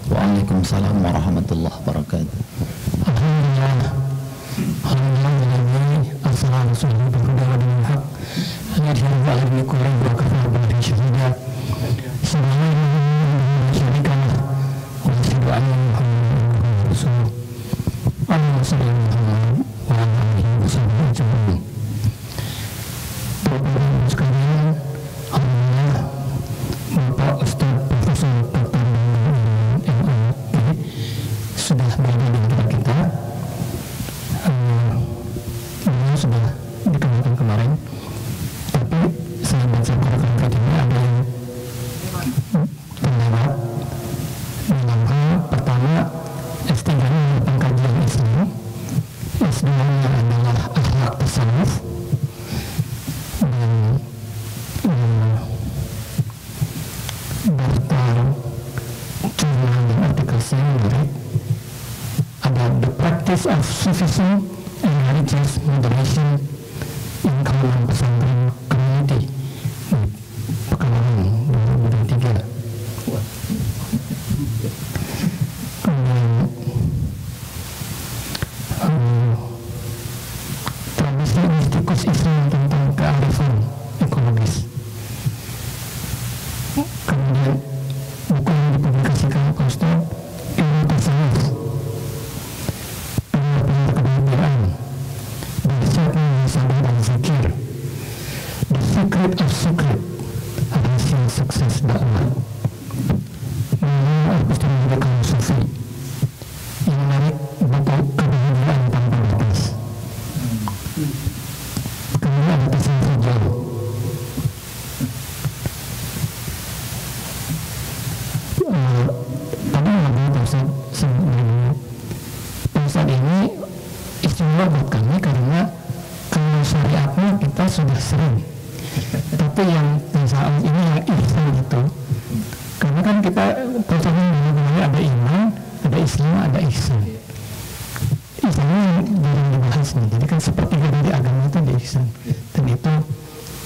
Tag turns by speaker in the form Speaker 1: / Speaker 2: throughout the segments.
Speaker 1: Waalaikumsalam warahmatullahi wabarakatuh.
Speaker 2: Alhamdulillah. Alhamdulillah. Assalamualaikum warahmatullahi sudah berada di antara kita. Beliau sudah dikenalkan kemarin, tapi saya baca Quran ini ada yang terlewat dalam hal pertama S3 merupakan kajian Islam, S2 nya adalah akhlak tasawuf, dan daftar jurnal dan artikel saya menarik. Ada The Practice of Sufism and Religious Moderation in Kawalan Pesantren Community, Pekalongan 2023. Kemudian tradisi mistikus Islam tentang kearifan ekologis. Kemudian buku yang dipublikasikan Pak Ustaz, Ilmu Tasawuf, kebahagiaan, dahsyatnya sabar dan zikir, The Secret of Secret, rahasia sukses dakwah, mengenai epistemologi kaum sufi. Yang menarik, buku kebahagiaan tanpa batas. Kemudian ada tasawuf hijau. Tadi ngomong Ustaz ini istimewa buat kami karena kalau syariatnya kita sudah sering, tapi yang tasawuf ini yang ihsan itu, karena kan kita pertama ada iman, ada Islam, ada ihsan. Ihsan ini jarang dibahas nih, jadi kan seperti dari agama itu ada ihsan, dan itu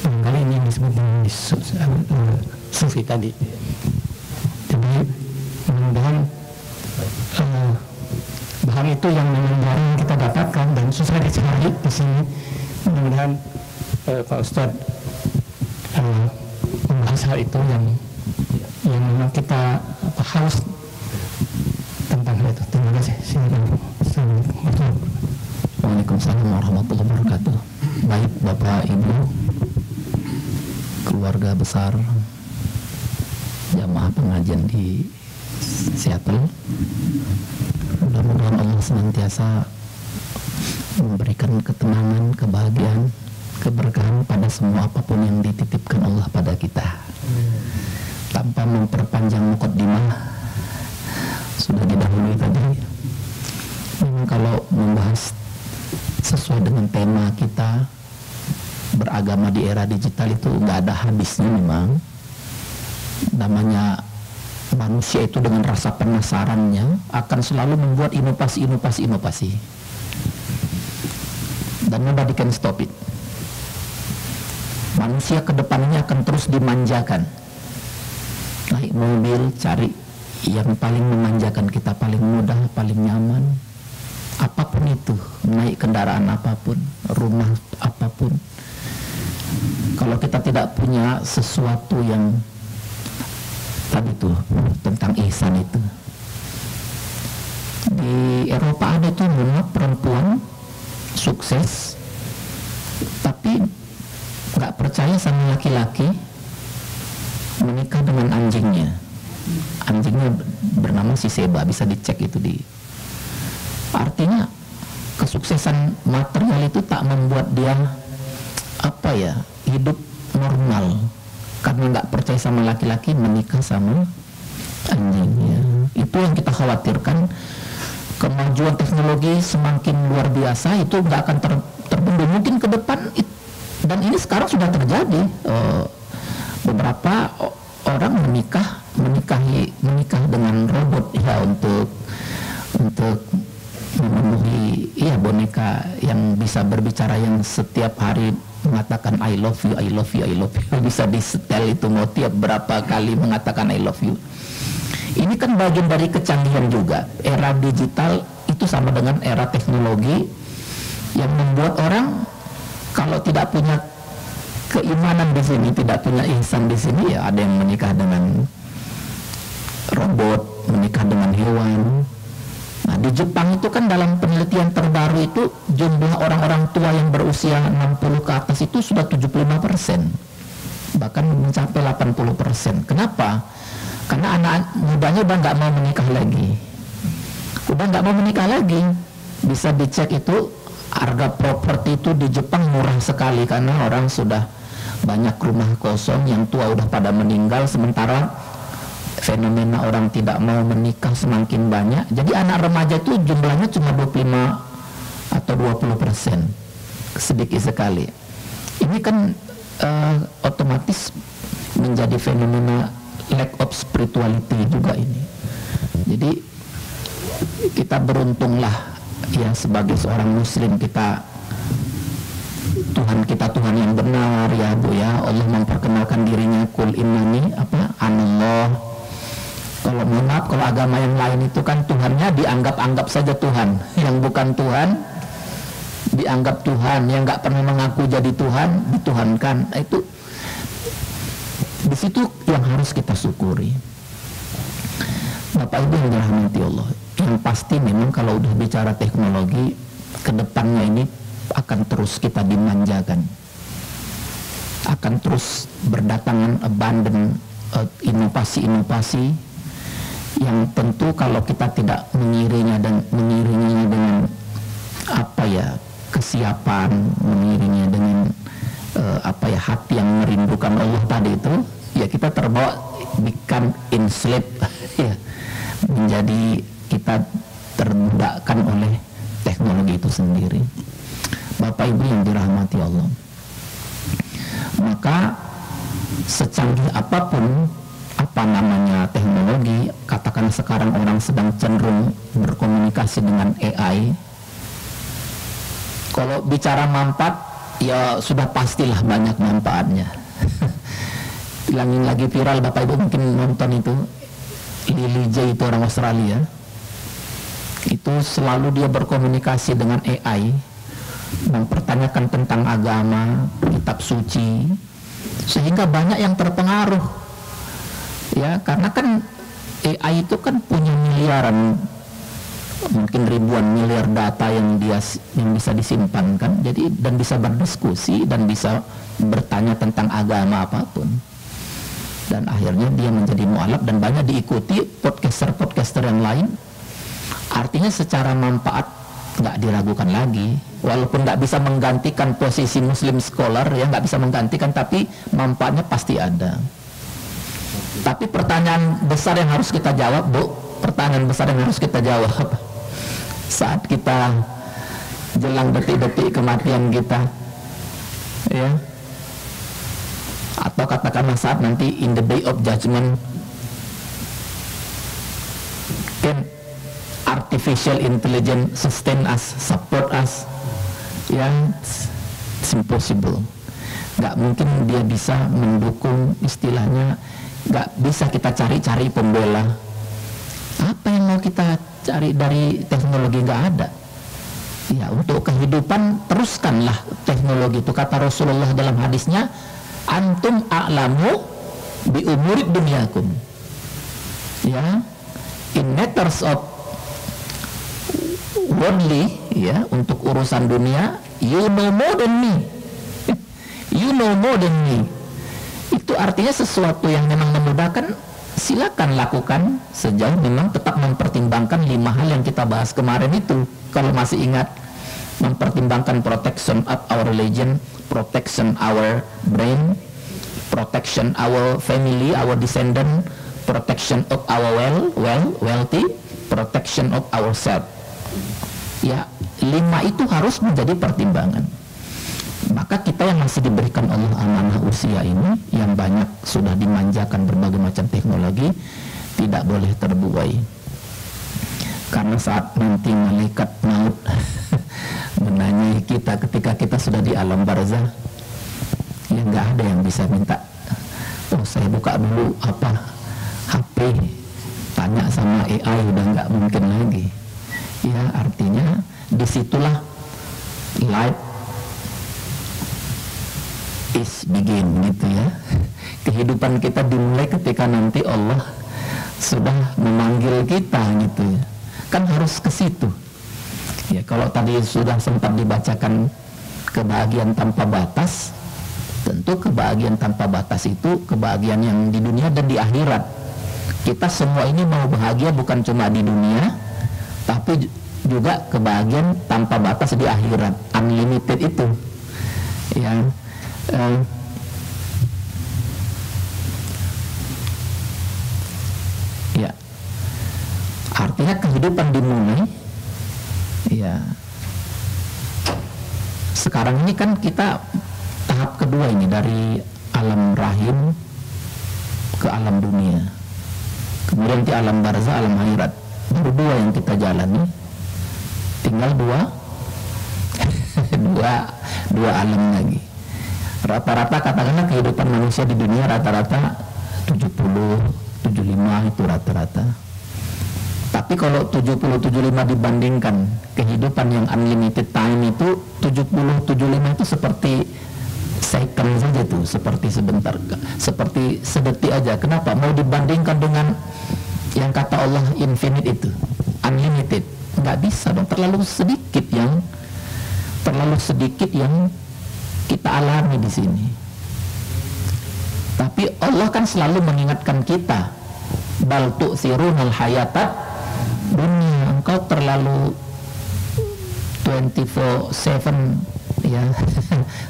Speaker 2: barangkali ini yang disebut dengan sufi tadi. Jadi mudah-mudahan bahan itu yang memang jarang kita dapatkan dan susah dicari di sini. Mudah-mudahan Pak Ustadz membahas hal itu yang memang kita haus tentang hal itu. Terima kasih. Silakan.
Speaker 1: Waalaikumsalam warahmatullahi wabarakatuh. Baik Bapak Ibu, keluarga besar jamaah pengajian di Seattle, mudah-mudahan Allah senantiasa memberikan ketenangan, kebahagiaan, keberkahan pada semua apapun yang dititipkan Allah pada kita. Tanpa memperpanjang muqaddimah, sudah didahului tadi. Memang kalau membahas sesuai dengan tema kita beragama di era digital itu nggak ada habisnya. Memang namanya manusia itu dengan rasa penasarannya akan selalu membuat inovasi dan nobody can stop it. Manusia kedepannya akan terus dimanjakan, naik mobil cari yang paling memanjakan kita, paling mudah, paling nyaman, apapun itu, naik kendaraan apapun, rumah apapun. Kalau kita tidak punya sesuatu yang tadi tuh tentang ihsan itu, di Eropa ada tuh perempuan sukses tapi nggak percaya sama laki-laki, menikah dengan anjingnya bernama si Seba, bisa dicek itu di. Artinya kesuksesan material itu tak membuat dia hidup normal, karena nggak percaya sama laki-laki, menikah sama anjingnya. Itu yang kita khawatirkan. Kemajuan teknologi semakin luar biasa, itu nggak akan terbendung mungkin ke depan, dan ini sekarang sudah terjadi. Beberapa orang menikah dengan robot ya untuk memenuhi boneka yang bisa berbicara, yang setiap hari mengatakan I love you, I love you, I love you, bisa disetel itu mau tiap berapa kali mengatakan I love you. Ini kan bagian dari kecanggihan juga. Era digital itu sama dengan era teknologi yang membuat orang kalau tidak punya keimanan di sini, tidak punya ihsan di sini, ya ada yang menikah dengan robot, menikah dengan hewan. Nah, di Jepang itu kan dalam penelitian terbaru itu jumlah orang-orang tua yang berusia 60 ke atas itu sudah 75%, bahkan mencapai 80%. Kenapa? Karena anak mudanya udah nggak mau menikah lagi. Bisa dicek itu harga properti itu di Jepang murah sekali karena orang sudah banyak rumah kosong, yang tua udah pada meninggal, sementara fenomena orang tidak mau menikah semakin banyak. Jadi anak remaja itu jumlahnya cuma 25 atau 20%, sedikit sekali. Ini kan otomatis menjadi fenomena lack of spirituality juga ini. Jadi kita beruntunglah ya sebagai seorang muslim, Tuhan kita Tuhan yang benar ya Bu ya. Allah memperkenalkan dirinya kul innani anallah. Kalau mohon maaf, kalau agama yang lain itu kan Tuhannya dianggap-anggap saja Tuhan, yang bukan Tuhan dianggap Tuhan, yang nggak pernah mengaku jadi Tuhan dituhankan. Itu di situ yang harus kita syukuri. Bapak Ibu yang dirahmati Allah, yang pasti memang kalau udah bicara teknologi, kedepannya ini akan terus kita dimanjakan, akan terus berdatangan abundant inovasi-inovasi yang tentu kalau kita tidak mengiringinya dengan kesiapan, mengiringinya dengan hati yang merindukan Allah tadi itu, ya kita terbawa, become enslaved ya, menjadi kita terbudakkan oleh teknologi itu sendiri. Bapak Ibu yang dirahmati Allah, maka secanggih apapun teknologi, katakan sekarang orang sedang cenderung berkomunikasi dengan AI. Kalau bicara manfaat, ya sudah pastilah banyak manfaatnya. Yang lagi viral, Bapak Ibu mungkin nonton itu, Lily J itu orang Australia, itu selalu dia berkomunikasi dengan AI, mempertanyakan tentang agama, kitab suci, sehingga banyak yang terpengaruh. Ya, karena kan AI itu kan punya miliaran, mungkin ribuan miliar data yang bisa disimpan kan, jadi dan bisa berdiskusi dan bisa bertanya tentang agama apapun, dan akhirnya dia menjadi mualaf dan banyak diikuti podcaster yang lain. Artinya secara manfaat nggak diragukan lagi, walaupun nggak bisa menggantikan posisi Muslim scholar, ya nggak bisa menggantikan, tapi manfaatnya pasti ada. Tapi pertanyaan besar yang harus kita jawab, Bu, pertanyaan besar yang harus kita jawab saat kita jelang detik-detik kematian kita, ya, atau katakanlah saat nanti in the day of judgment, can artificial intelligence sustain us, support us? Ya, it's impossible. Nggak mungkin dia bisa mendukung, istilahnya nggak bisa kita cari-cari pembela. Apa yang mau kita cari dari teknologi? Nggak ada. Ya, untuk kehidupan teruskanlah teknologi itu. Kata Rasulullah dalam hadisnya, antum a'lamu bi umurid dunyakum. Ya, in matters of worldly, ya, untuk urusan dunia, you know more than me. You know more than me. Itu artinya sesuatu yang memang memudahkan, silakan lakukan, sejauh memang tetap mempertimbangkan 5 hal yang kita bahas kemarin itu. Kalau masih ingat, mempertimbangkan protection of our religion, protection our brain, protection our family, our descendant, protection of our wealthy, protection of ourselves. Ya, 5 itu harus menjadi pertimbangan. Maka kita yang masih diberikan Allah amanah usia ini, yang banyak sudah dimanjakan berbagai macam teknologi, tidak boleh terbuai. Karena saat nanti malaikat maut menanyai kita ketika kita sudah di alam barzah, ya nggak ada yang bisa minta, oh saya buka dulu HP, tanya sama AI, udah nggak mungkin lagi. Ya artinya disitulah life is begin gitu ya. Kehidupan kita dimulai ketika nanti Allah sudah memanggil kita gitu ya. Kan harus ke situ. Ya kalau tadi sudah sempat dibacakan kebahagiaan tanpa batas, tentu kebahagiaan tanpa batas itu kebahagiaan yang di dunia dan di akhirat. Kita semua ini mau bahagia bukan cuma di dunia, tapi juga kebahagiaan tanpa batas di akhirat, unlimited itu. Ya. Ya. Artinya kehidupan dimulai. Ya. Sekarang ini kan kita tahap kedua ini dari alam rahim ke alam dunia. Kemudian di alam barzah, alam akhirat. Baru dua yang kita jalani. Tinggal dua alam lagi. Rata-rata katakanlah kehidupan manusia di dunia rata-rata 70-75 itu rata-rata. Tapi kalau 70-75 dibandingkan kehidupan yang unlimited time itu 70-75 itu seperti second saja tuh, seperti sebentar, seperti sedetik aja. Kenapa? Mau dibandingkan dengan yang kata Allah infinite itu, unlimited, nggak bisa dong. Terlalu sedikit yang kita alami di sini. Tapi Allah kan selalu mengingatkan kita, bal tu'thirunal hayatat dunia, engkau terlalu 24/7 ya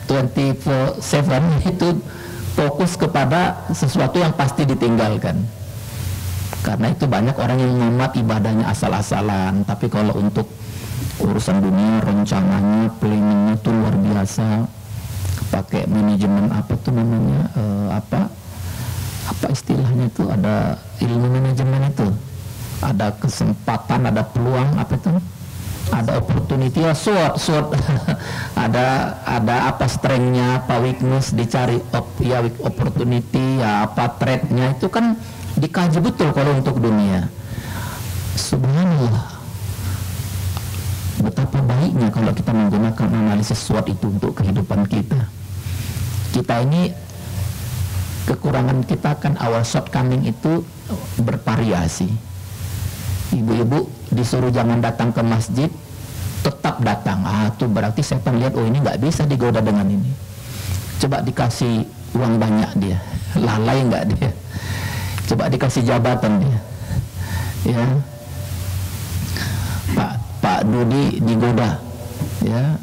Speaker 1: 24/7 itu fokus kepada sesuatu yang pasti ditinggalkan. Karena itu banyak orang yang ngamat ibadahnya asal-asalan, tapi kalau untuk urusan dunia, rencananya, planningnya itu luar biasa, pakai manajemen apa tuh namanya, apa istilahnya itu, ada ilmu manajemen itu, ada kesempatan, ada peluang, apa itu, ada opportunity ya, SWOT ada apa strength-nya, apa weakness, dicari opportunity ya, apa threat-nya, itu kan dikaji betul kalau untuk dunia. Subhanallah, betapa baiknya kalau kita menggunakan analisis SWOT itu untuk kehidupan kita. Kita ini kekurangan kita kan, our shortcoming itu bervariasi. Ibu-ibu disuruh jangan datang ke masjid, tetap datang. Itu berarti setan lihat, oh ini nggak bisa digoda dengan ini. Coba dikasih uang banyak dia, lalai nggak dia? Coba dikasih jabatan dia, ya. Pak Dudi digoda, ya.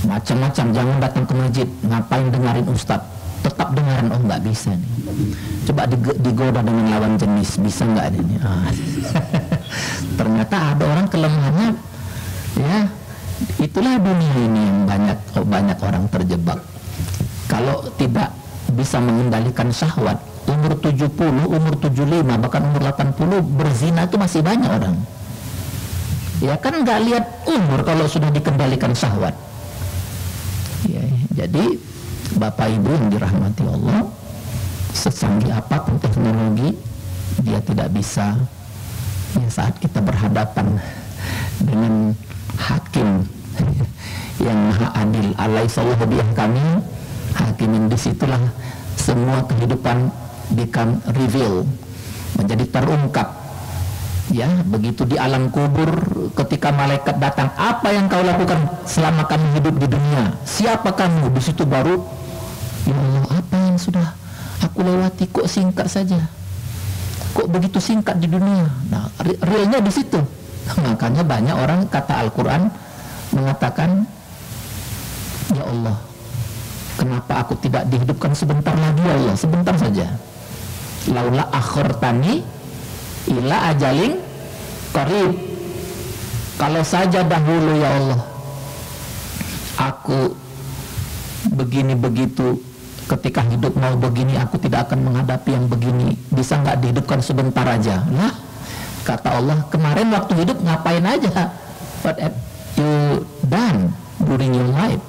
Speaker 1: Macam-macam, jangan datang ke masjid, ngapain dengerin ustadz? Tetap dengerin, oh nggak bisa nih. Coba digoda dengan lawan jenis, bisa nggak ini? Ternyata ada orang kelemahannya, ya. Itulah dunia ini yang banyak orang terjebak. Kalau tidak bisa mengendalikan syahwat, umur 70, umur 75, bahkan umur 80 berzina itu masih banyak orang. Ya kan nggak lihat umur kalau sudah dikendalikan syahwat. Ya, jadi Bapak Ibu yang dirahmati Allah, secanggih apapun teknologi, dia tidak bisa ya, saat kita berhadapan dengan hakim yang maha adil, alaihissallahu bihakamin hakimin. Disitulah semua kehidupan become reveal, menjadi terungkap. Ya, begitu di alam kubur, ketika malaikat datang, apa yang kau lakukan selama kamu hidup di dunia? Siapa kamu? Di situ baru, ya Allah, apa yang sudah aku lewati, kok singkat saja? Kok begitu singkat di dunia? Nah, realnya di situ. Makanya banyak orang, kata Al-Quran, mengatakan, ya Allah, kenapa aku tidak dihidupkan sebentar lagi ya Allah, sebentar saja. Laula akhirtani ila ajalin qarib. Kalau saja dahulu ya Allah aku begini begitu, ketika hidup mau begini, aku tidak akan menghadapi yang begini, bisa nggak dihidupkan sebentar aja? Nah, kata Allah, kemarin waktu hidup ngapain aja? what have you done during your life?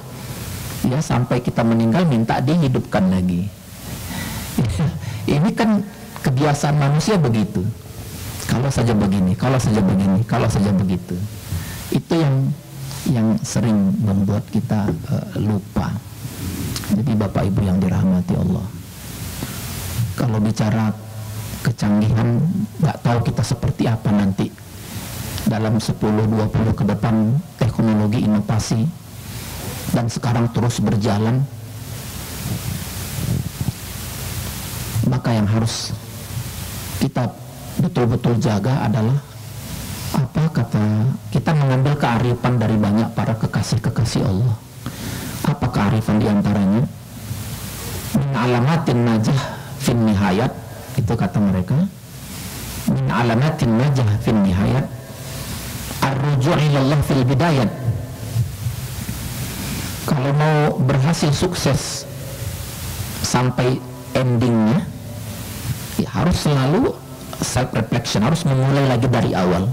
Speaker 1: Ya, sampai kita meninggal minta dihidupkan lagi. Ini kan kebiasaan manusia begitu. Kalau saja begini, kalau saja begini, kalau saja begitu. Itu yang sering membuat kita lupa. Jadi Bapak Ibu yang dirahmati Allah, kalau bicara kecanggihan, nggak tahu kita seperti apa nanti dalam 10-20 ke depan, teknologi inovasi dan sekarang terus berjalan. Maka yang harus kita betul-betul jaga adalah apa kata kita mengambil kearifan dari banyak para kekasih-kekasih Allah. Apa kearifan diantaranya? Min alamatin najah fin nihayat, itu kata mereka. Min alamatin najah fin nihayat ar-ruju' ilallah fil bidayat. Kalau mau berhasil sukses sampai endingnya, ya harus selalu self-reflection, harus memulai lagi dari awal.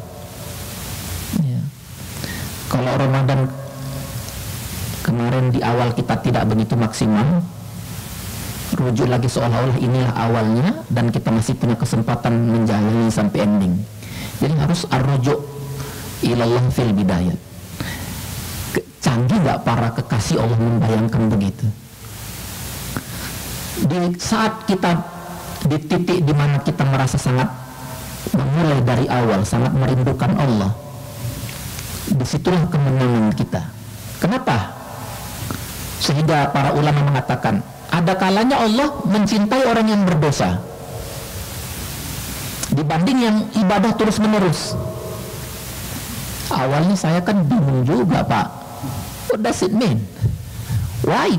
Speaker 1: Ya. Kalau Ramadan kemarin di awal kita tidak begitu maksimal, rujuk lagi seolah-olah inilah awalnya dan kita masih punya kesempatan menjalani sampai ending. Jadi harus ar-rujuk ilallah fil bidayat. Canggih nggak para kekasih Allah membayangkan begitu? Di saat kita di titik di mana kita merasa sangat memulai dari awal, sangat merindukan Allah, disitulah kemenangan kita. Kenapa? Sehingga para ulama mengatakan, ada kalanya Allah mencintai orang yang berdosa dibanding yang ibadah terus menerus. Awalnya saya kan bingung juga, Pak, what does it mean? Why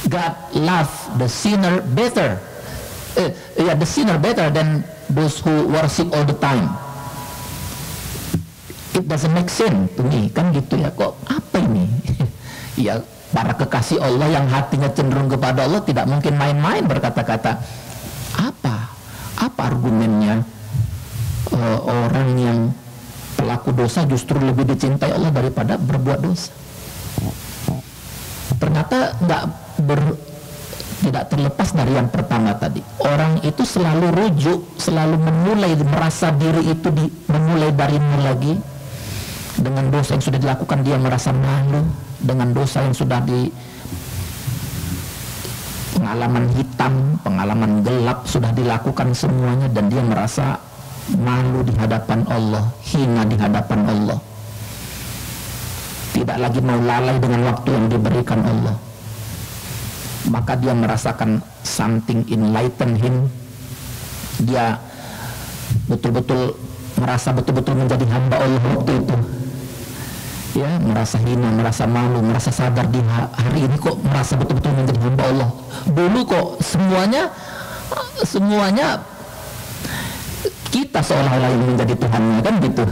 Speaker 1: God love the sinner better? The sinner better than those who worship all the time. It doesn't make sense to me, kan gitu ya. Kok apa ini? Ya, para kekasih Allah yang hatinya cenderung kepada Allah tidak mungkin main-main berkata-kata. Apa argumennya orang yang pelaku dosa justru lebih dicintai Allah daripada berbuat dosa? Ternyata tidak terlepas dari yang pertama tadi. Orang itu selalu rujuk, selalu memulai, merasa diri itu memulai dari nol lagi. Dengan dosa yang sudah dilakukan dia merasa malu. Dengan dosa yang sudah di pengalaman hitam, pengalaman gelap sudah dilakukan semuanya, dan dia merasa malu di hadapan Allah, hina di hadapan Allah. Tidak lagi mau lalai dengan waktu yang diberikan Allah. Maka dia merasakan something enlighten him. Dia betul-betul merasa betul-betul menjadi hamba Allah waktu itu. Ya, merasa hina, merasa malu, merasa sadar di hari ini kok merasa betul-betul menjadi hamba Allah. Dulu kok semuanya kita seolah-olah yang menjadi Tuhannya, kan gitu.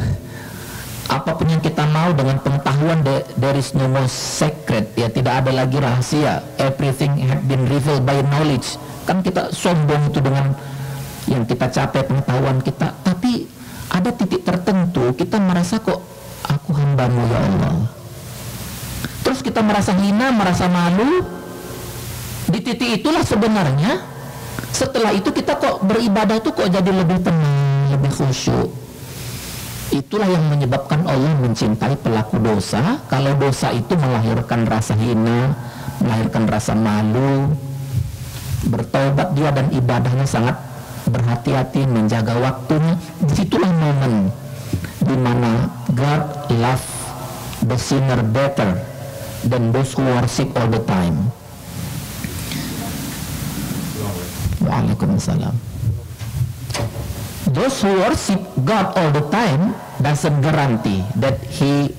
Speaker 1: Apapun yang kita mau dengan pengetahuan, there is no more secret, ya, tidak ada lagi rahasia. Everything have been revealed by knowledge. Kan kita sombong itu dengan yang kita capai, pengetahuan kita. Tapi ada titik tertentu kita merasa kok aku hambamu ya Allah. Terus kita merasa hina, merasa malu. Di titik itulah sebenarnya setelah itu kita kok beribadah itu kok jadi lebih tenang, lebih khusyuk. Itulah yang menyebabkan Allah mencintai pelaku dosa. Kalau dosa itu melahirkan rasa hina, melahirkan rasa malu, bertobat dia dan ibadahnya sangat berhati-hati, menjaga waktunya. Disitulah momen di mana God love the sinner better than those who worship all the time. Waalaikumsalam. Those who worship God all the time doesn't guarantee that he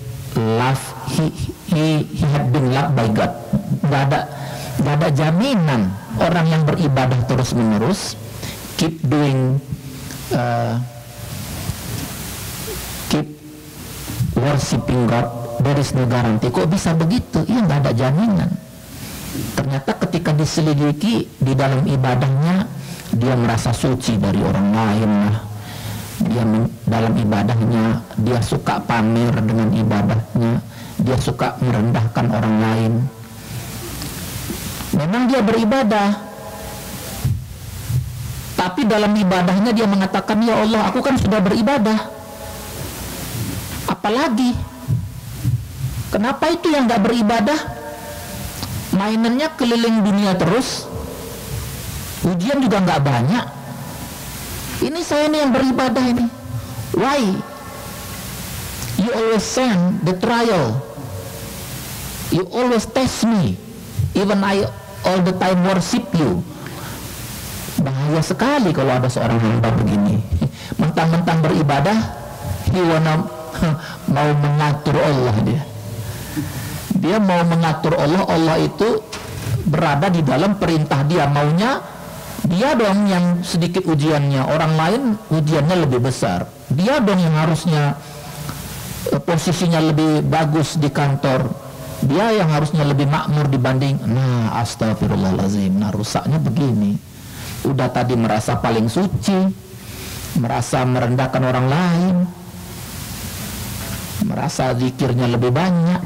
Speaker 1: had been loved by God. Gak ada jaminan orang yang beribadah terus menerus, keep worshiping God, there is no guarantee. Kok bisa begitu? Ya, gak ada jaminan. Ternyata ketika diselidiki di dalam ibadahnya, dia merasa suci dari orang lain lah, Dia dalam ibadahnya dia suka pamer dengan ibadahnya, dia suka merendahkan orang lain. Memang dia beribadah, tapi dalam ibadahnya dia mengatakan, ya Allah, aku kan sudah beribadah, apalagi? Kenapa itu yang gak beribadah mainannya keliling dunia terus, ujian juga gak banyak? Ini saya nih yang beribadah ini. Why you always send the trial, you always test me, even I all the time worship you. Bahaya sekali kalau ada seorang hamba begini, mentang-mentang beribadah, he wanna mau mengatur Allah. Dia mau mengatur Allah. Allah itu berada di dalam perintah dia, maunya dia dong yang sedikit ujiannya, orang lain ujiannya lebih besar. Dia dong yang harusnya posisinya lebih bagus di kantor, dia yang harusnya lebih makmur dibanding. Nah, astagfirullahaladzim, nah rusaknya begini. Udah tadi merasa paling suci, merasa merendahkan orang lain, merasa zikirnya lebih banyak,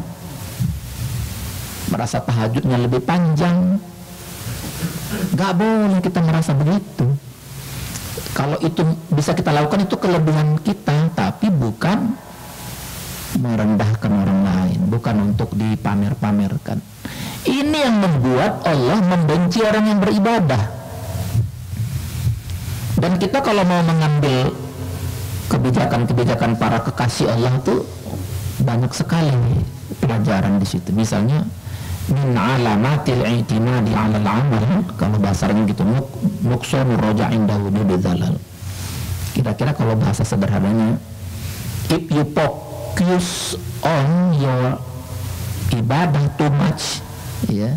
Speaker 1: merasa tahajudnya lebih panjang. Gak boleh kita merasa begitu. Kalau itu bisa kita lakukan, itu kelebihan kita, tapi bukan merendahkan orang lain, bukan untuk dipamer-pamerkan. Ini yang membuat Allah membenci orang yang beribadah. Dan kita kalau mau mengambil kebijakan-kebijakan para kekasih Allah itu banyak sekali pelajaran di situ. Misalnya min alamatil i'timadi 'ala al-amal, kalau bahasanya gitu, nuqsanur raja' indahu bidzalal. Kira-kira kalau bahasa sederhananya, if you focus on your ibadah too much, ya,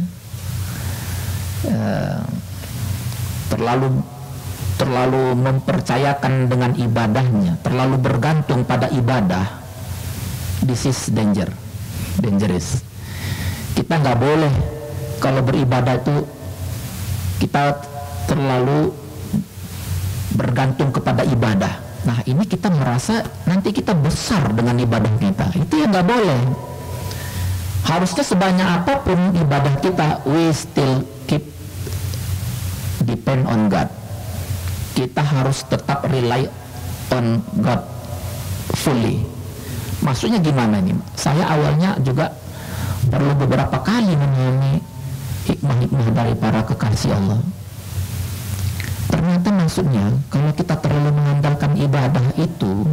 Speaker 1: terlalu mempercayakan dengan ibadahnya, terlalu bergantung pada ibadah, this is dangerous. Kita nggak boleh kalau beribadah itu kita terlalu bergantung kepada ibadah. Nah, ini kita merasa nanti kita besar dengan ibadah kita. Itu yang nggak boleh. Harusnya sebanyak apapun ibadah kita, we still keep depend on God. Kita harus tetap rely on God fully. Maksudnya gimana nih? Saya awalnya juga perlu beberapa kali memahami hikmah-hikmah dari para kekasih Allah. Ternyata maksudnya kalau kita terlalu mengandalkan ibadah itu,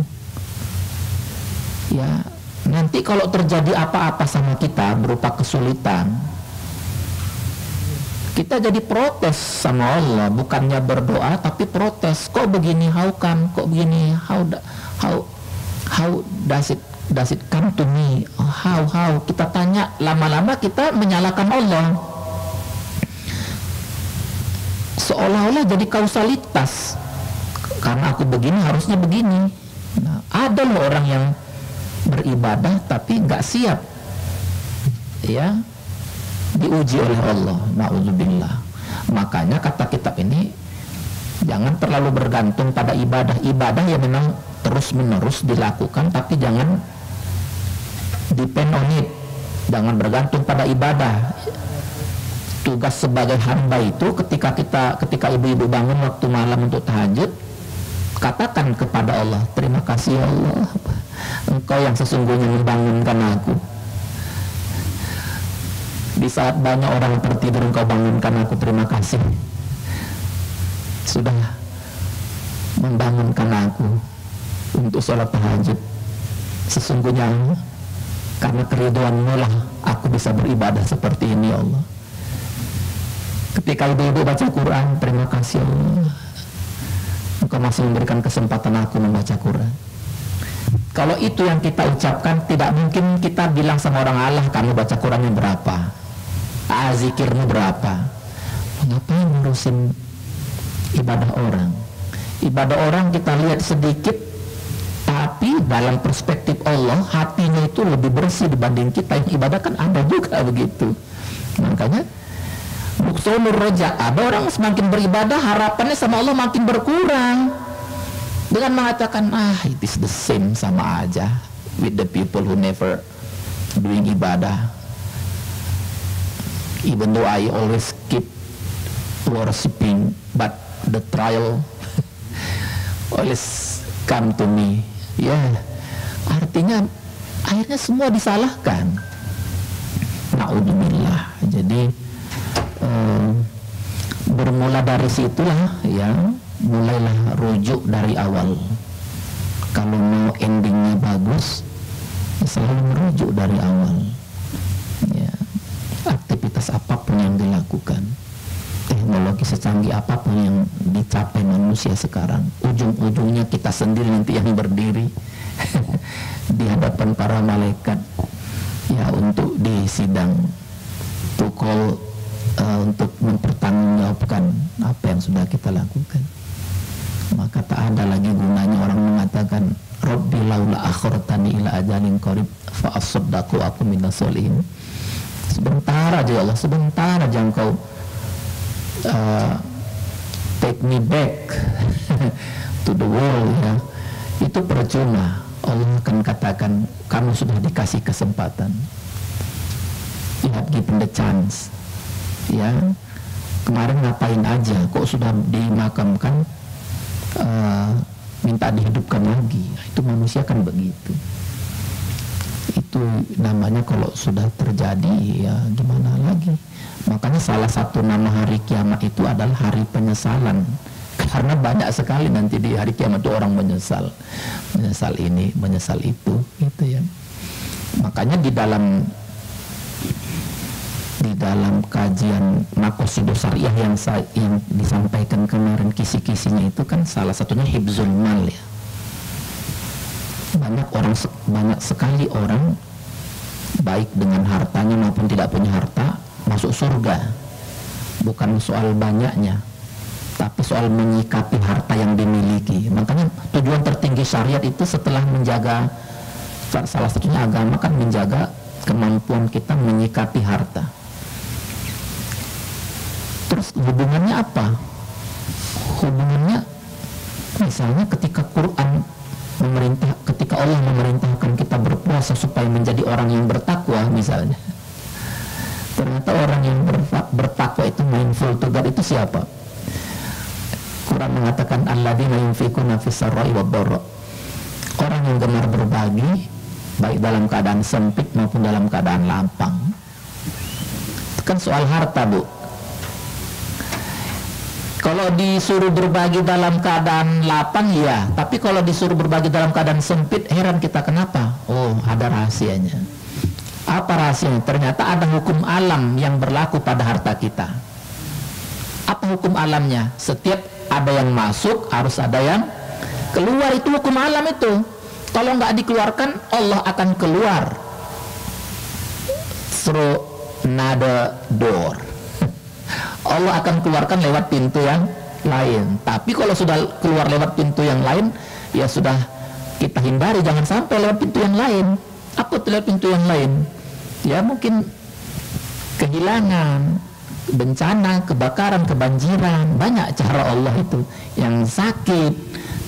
Speaker 1: ya nanti kalau terjadi apa-apa sama kita berupa kesulitan, kita jadi protes sama Allah, bukannya berdoa tapi protes. Kok begini, how come? Kok begini, how does it come to me? How kita tanya, lama-lama kita menyalahkan Allah, seolah-olah jadi kausalitas. Karena aku begini harusnya begini. Nah, ada loh orang yang beribadah tapi nggak siap, ya, diuji oleh Allah. Na'udzubillah. Makanya kata kitab ini, jangan terlalu bergantung pada ibadah yang memang terus-menerus dilakukan, tapi jangan depend on it, jangan bergantung pada ibadah. Tugas sebagai hamba itu ketika ibu-ibu bangun waktu malam untuk tahajud, katakan kepada Allah, terima kasih ya Allah, Engkau yang sesungguhnya membangunkan aku. Di saat banyak orang tertidur, Engkau bangunkan aku, terima kasih sudah membangunkan aku untuk sholat tahajud. Sesungguhnya karena keridhaan-Mu lah aku bisa beribadah seperti ini ya Allah. Ketika ibu-ibu baca Quran, terima kasih Allah, Engkau masih memberikan kesempatan aku membaca Quran. Kalau itu yang kita ucapkan, tidak mungkin kita bilang sama orang, Allah kamu baca Qurannya berapa, zikirmu berapa. Ngapain ngurusin ibadah orang? Ibadah orang kita lihat sedikit, tapi dalam perspektif Allah hatinya itu lebih bersih dibanding kita yang ibadah, kan ada juga begitu. Makanya nuqsanur raja, ada orang semakin beribadah harapannya sama Allah makin berkurang. dengan mengatakan it is the same, sama aja with the people who never doing ibadah, even though I always keep worshiping but the trial always come to me. Ya, artinya akhirnya semua disalahkan. Naudzubillah. Jadi bermula dari situlah ya, mulailah rujuk dari awal. Kalau mau endingnya bagus, selalu merujuk dari awal. Ya, aktivitas apapun yang dilakukan, teknologi secanggih apapun yang dicapai manusia sekarang, ujung-ujungnya kita sendiri nanti yang berdiri di hadapan para malaikat ya, untuk disidang, untuk mempertanggungjawabkan apa yang sudah kita lakukan. Maka tak ada lagi gunanya orang mengatakan Rabbi laula akhartani ila ajalin qarib fa asaddaqu aku minas sholihin. Sebentar aja ya Allah, sebentar aja engkau take me back to the world ya, itu percuma. Allah akan katakan kamu sudah dikasih kesempatan, you have given the chance ya. Kemarin ngapain aja, kok sudah dimakamkan, minta dihidupkan lagi. Itu manusia kan begitu. Itu namanya kalau sudah terjadi ya gimana lagi. Makanya salah satu nama hari kiamat itu adalah hari penyesalan, karena banyak sekali nanti di hari kiamat itu orang menyesal ini, menyesal itu, gitu ya. Makanya di dalam kajian Maqasidus Syariah yang disampaikan kemarin kisi-kisinya itu kan salah satunya hibzul mal ya. Banyak sekali orang baik dengan hartanya maupun tidak punya harta masuk surga. Bukan soal banyaknya, tapi soal menyikapi harta yang dimiliki. Makanya tujuan tertinggi syariat itu setelah menjaga, salah satunya agama kan menjaga kemampuan kita menyikapi harta. Terus hubungannya apa? Hubungannya misalnya ketika ketika Allah memerintahkan kita berpuasa supaya menjadi orang yang bertakwa misalnya. Ternyata orang yang bertakwa itu mindful to God itu siapa? Quran mengatakan alladzina yunfikuna fis sarra'i wad dharra. Orang yang gemar berbagi baik dalam keadaan sempit maupun dalam keadaan lapang. Itu kan soal harta, Bu. Kalau disuruh berbagi dalam keadaan lapang ya, tapi kalau disuruh berbagi dalam keadaan sempit, heran kita kenapa? Oh, ada rahasianya. Apa rahasianya? Ternyata ada hukum alam yang berlaku pada harta kita. Apa hukum alamnya? Setiap ada yang masuk, harus ada yang keluar. Itu hukum alam itu. Kalau nggak dikeluarkan, Allah akan keluar through another door. Allah akan keluarkan lewat pintu yang lain. Tapi kalau sudah keluar lewat pintu yang lain, ya sudah kita hindari, jangan sampai lewat pintu yang lain. Apa tuh lewat pintu yang lain? Ya mungkin kehilangan, bencana, kebakaran, kebanjiran, banyak cara Allah itu. Yang sakit,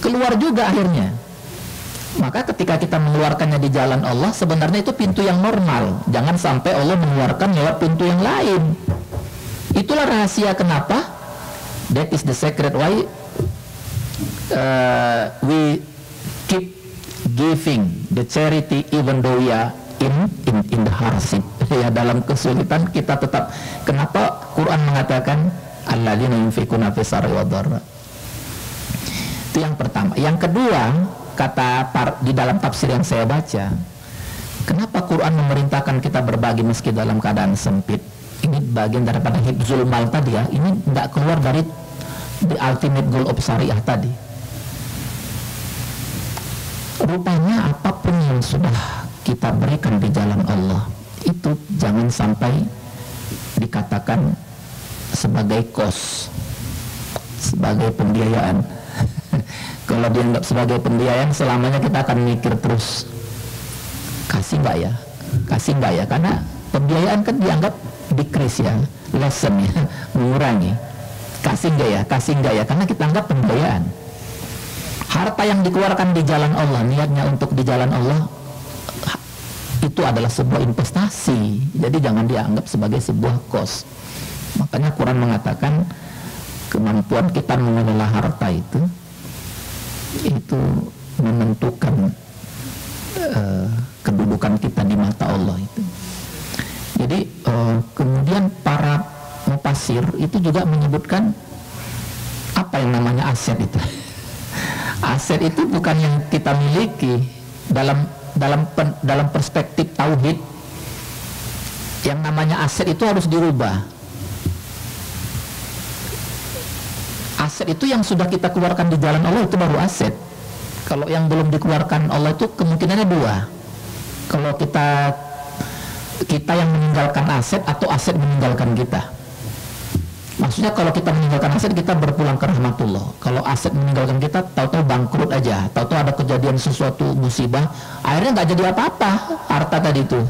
Speaker 1: keluar juga akhirnya. Maka ketika kita mengeluarkannya di jalan Allah, sebenarnya itu pintu yang normal. Jangan sampai Allah mengeluarkan lewat pintu yang lain. Itulah rahasia kenapa, that is the secret why we keep giving the charity even though we are in the hardship. Ya, dalam kesulitan kita tetap. Kenapa Quran mengatakan alladzina yunfikuna fis sarra'i wad dharra? Itu yang pertama. Yang kedua, kata di dalam tafsir yang saya baca, kenapa Quran memerintahkan kita berbagi meski dalam keadaan sempit? Ini bagian daripada hibzul mal tadi ya. Ini tidak keluar dari the ultimate goal of syariah tadi. Rupanya apapun yang sudah kita berikan di jalan Allah itu jangan sampai dikatakan sebagai cost, sebagai pembiayaan. Kalau dianggap sebagai pembiayaan, selamanya kita akan mikir terus, kasih nggak ya, kasih nggak ya, karena pembiayaan kan dianggap decrease ya, lessen ya, mengurangi. Kasih nggak ya, kasih nggak ya, karena kita anggap pembiayaan. Harta yang dikeluarkan di jalan Allah, niatnya untuk di jalan Allah, itu adalah sebuah investasi. Jadi jangan dianggap sebagai sebuah kos. Makanya Quran mengatakan kemampuan kita mengelola harta itu menentukan kedudukan kita di mata Allah itu. Jadi kemudian para mufasir itu juga menyebutkan apa yang namanya aset itu. Aset itu bukan yang kita miliki dalam perspektif tauhid. Yang namanya aset itu harus dirubah. Aset itu yang sudah kita keluarkan di jalan Allah itu baru aset. Kalau yang belum dikeluarkan Allah itu kemungkinannya dua. Kalau kita yang meninggalkan aset atau aset meninggalkan kita. Maksudnya kalau kita meninggalkan aset, kita berpulang ke rahmatullah. Kalau aset meninggalkan kita, tahu-tahu bangkrut aja, tahu-tahu ada kejadian sesuatu musibah, akhirnya nggak jadi apa-apa harta tadi itu.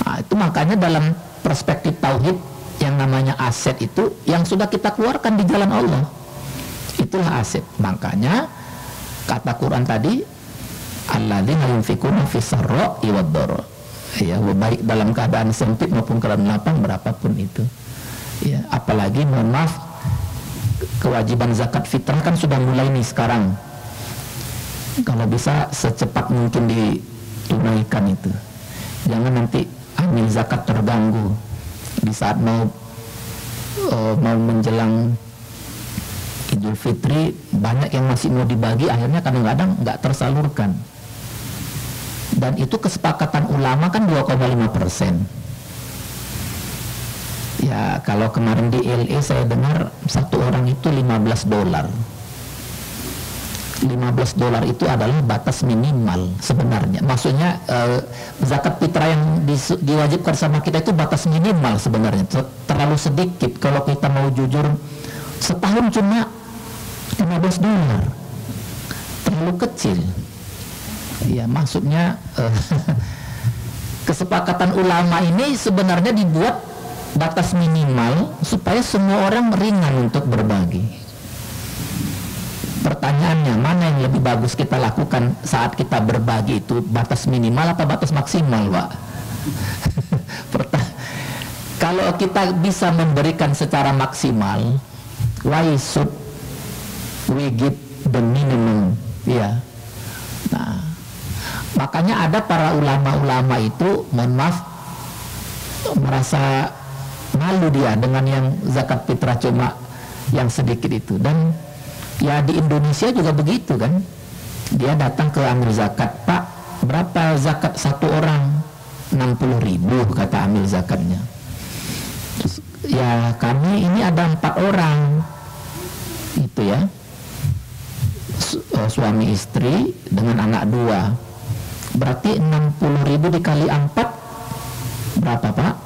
Speaker 1: Nah, itu makanya dalam perspektif tauhid, yang namanya aset itu yang sudah kita keluarkan di jalan Allah, itulah aset. Makanya kata Quran tadi, alladzina yunfikuna fis sarra'i wad dharra, ya, baik dalam keadaan sempit maupun keadaan lapang, berapapun itu. Ya, apalagi mohon maaf, kewajiban zakat fitrah kan sudah mulai nih sekarang. Kalau bisa secepat mungkin ditunaikan itu. Jangan nanti amil zakat terganggu di saat mau menjelang Idul Fitri, banyak yang masih mau dibagi, akhirnya kadang-kadang nggak tersalurkan. Dan itu kesepakatan ulama kan 2,5%. Ya, kalau kemarin di LA saya dengar satu orang itu $15. $15 itu adalah batas minimal sebenarnya. Maksudnya zakat fitrah yang diwajibkan sama kita itu batas minimal sebenarnya. Terlalu sedikit. Kalau kita mau jujur, setahun cuma $15, terlalu kecil. Ya, maksudnya kesepakatan ulama ini sebenarnya dibuat batas minimal supaya semua orang ringan untuk berbagi. Pertanyaannya, mana yang lebih bagus kita lakukan saat kita berbagi itu, batas minimal apa batas maksimal, Pak? Kalau kita bisa memberikan secara maksimal, why should we give the minimum? Ya. Nah, makanya ada para ulama-ulama itu, mohon maaf, merasa malu dia dengan yang zakat fitrah cuma yang sedikit itu. Dan ya di Indonesia juga begitu kan, dia datang ke amil zakat, Pak, berapa zakat satu orang? 60.000 kata amil zakatnya. Terus, ya kami ini ada 4 orang itu ya, suami istri dengan anak 2, berarti 60.000 dikali 4 berapa, Pak?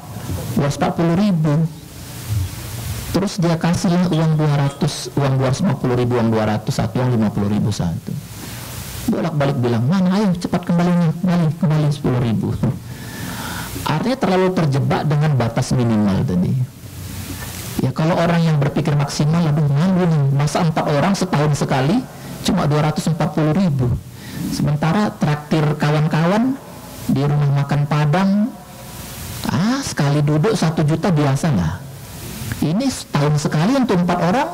Speaker 1: 240.000. Terus dia kasihlah uang 200, uang 250.000, uang 200 satu, uang 50.000 satu. Bolak-balik bilang, mana, ayo cepat kembali 10.000. Artinya terlalu terjebak dengan batas minimal tadi. Ya kalau orang yang berpikir maksimal, aduh malu nih, masa 4 orang setahun sekali cuma 240.000. Sementara traktir kawan-kawan di rumah makan Padang, sekali duduk 1 juta biasa lah. Ini setahun sekali untuk 4 orang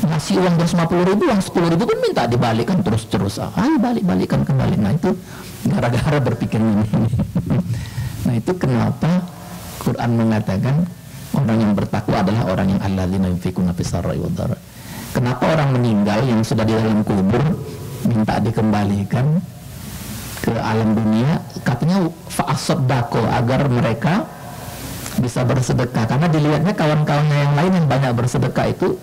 Speaker 1: ngasih uang 250.000, uang 10.000 pun minta dibalikan terus-terus. Balik-balikan kembali. Nah itu gara-gara berpikir ini. Nah itu kenapa Quran mengatakan orang yang bertakwa adalah orang yang alladzina yunfikuna fis sarra'i wad dharra. Kenapa orang meninggal yang sudah di dalam kubur minta dikembalikan ke alam dunia, katanya fa'asaddaqo, agar mereka bisa bersedekah, karena dilihatnya kawan-kawannya yang lain yang banyak bersedekah itu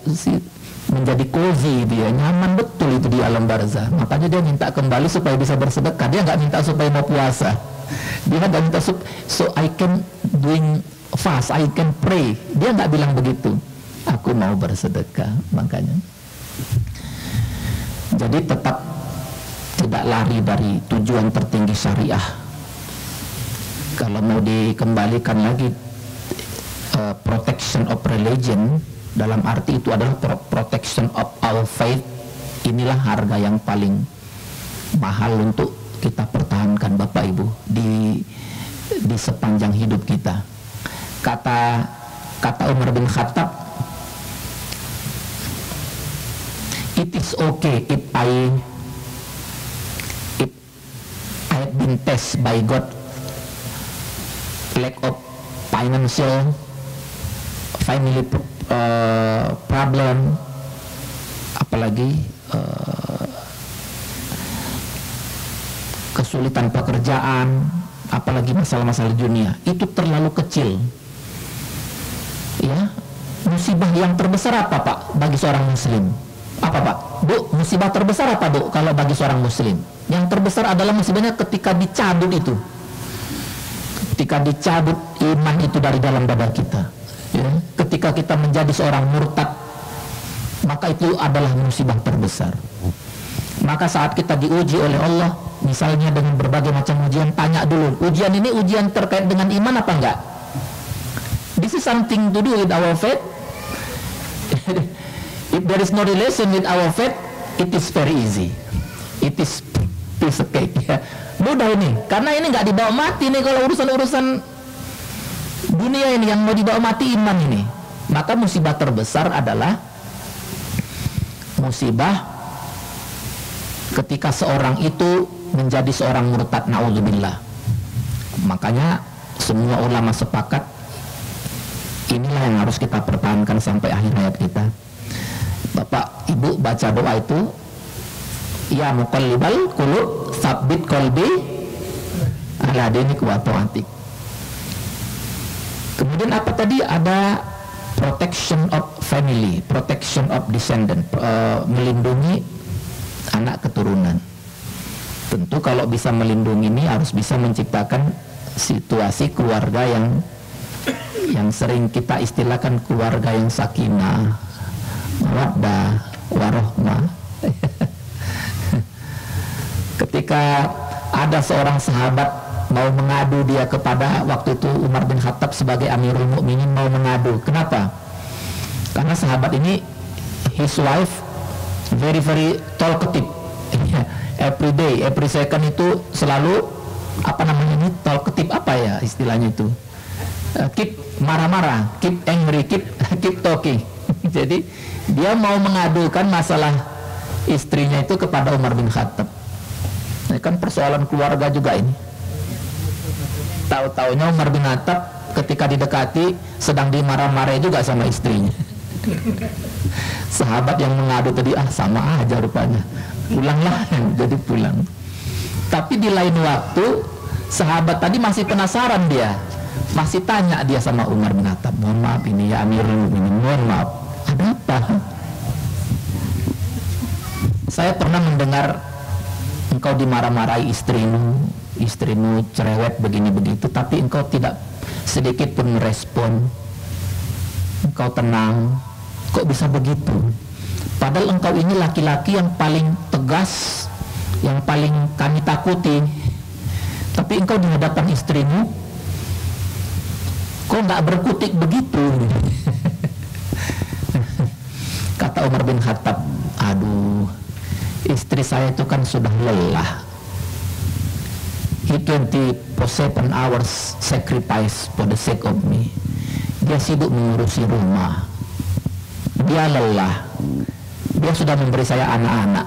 Speaker 1: menjadi cozy, dia nyaman betul itu di alam barzah. Makanya dia minta kembali supaya bisa bersedekah. Dia nggak minta supaya mau puasa, dia nggak minta so I can doing fast, I can pray. Dia nggak bilang begitu, aku mau bersedekah. Makanya jadi tetap tidak lari dari tujuan tertinggi syariah. Kalau mau dikembalikan lagi, protection of religion dalam arti itu adalah protection of our faith, Inilah harga yang paling mahal untuk kita pertahankan Bapak Ibu di sepanjang hidup kita. Kata Umar bin Khattab, it is okay if I have been tested by God, lack of financial family problem, apalagi kesulitan pekerjaan, apalagi masalah-masalah dunia, itu terlalu kecil. Ya, musibah yang terbesar apa Pak bagi seorang muslim? Apa Pak? Bu, musibah terbesar apa Bu kalau bagi seorang muslim? Yang terbesar adalah musibahnya ketika dicabut itu. Ketika dicabut iman itu dari dalam dada kita. Ya, ketika kita menjadi seorang murtad, maka itu adalah musibah terbesar. Maka saat kita diuji oleh Allah, misalnya dengan berbagai macam ujian, tanya dulu, ujian ini ujian terkait dengan iman apa enggak? This is something to do with our faith. If there is no relation with our faith, it is very easy. It is piece of cake. Ya. Mudah ini, karena ini nggak dibawa mati nih kalau urusan-urusan dunia ini yang mau dibawa mati iman ini. Maka musibah terbesar adalah musibah ketika seorang itu menjadi seorang murtad, na'udzubillah. Makanya semua ulama sepakat inilah yang harus kita pertahankan sampai akhir hayat kita. Bapak Ibu baca doa itu, ya muqallibal qulub tsabbit qalbi ala dinik wa ta'atik. Kemudian apa tadi? Ada protection of family, protection of descendant, melindungi anak keturunan. Tentu kalau bisa melindungi ini harus bisa menciptakan situasi keluarga yang sering kita istilahkan keluarga yang sakinah, mawaddah, warahmah. Ketika ada seorang sahabat mau mengadu, dia kepada waktu itu Umar bin Khattab sebagai Amirul Mukminin mau mengadu. Kenapa? Karena sahabat ini, his wife very talkative. Every day, every second itu selalu apa namanya ini, talkative, apa ya istilahnya itu, keep marah-marah, keep angry, keep talking. Jadi dia mau mengadukan masalah istrinya itu kepada Umar bin Khattab. Ini kan persoalan keluarga juga ini. Tahu-taunya Umar bin Khattab ketika didekati sedang dimarah-marahi juga sama istrinya. Sahabat yang mengadu tadi, sama aja rupanya, pulanglah. Jadi pulang. Tapi di lain waktu sahabat tadi masih penasaran, dia masih tanya dia sama Umar bin Khattab, mohon maaf ini ya Amirul Mukminin, mohon maaf, ada apa? Saya pernah mendengar engkau dimarah-marahi istrimu cerewet begini begitu, tapi engkau tidak sedikit pun merespon, engkau tenang. Kok bisa begitu? Padahal engkau ini laki-laki yang paling tegas, yang paling kami takuti, tapi engkau di hadapan istrimu kok nggak berkutik begitu? Kata Umar bin Khattab, aduh, istri saya itu kan sudah lelah. He 24/7 hours sacrifice for the sake of me. Dia sibuk mengurusi rumah, dia lelah, dia sudah memberi saya anak-anak,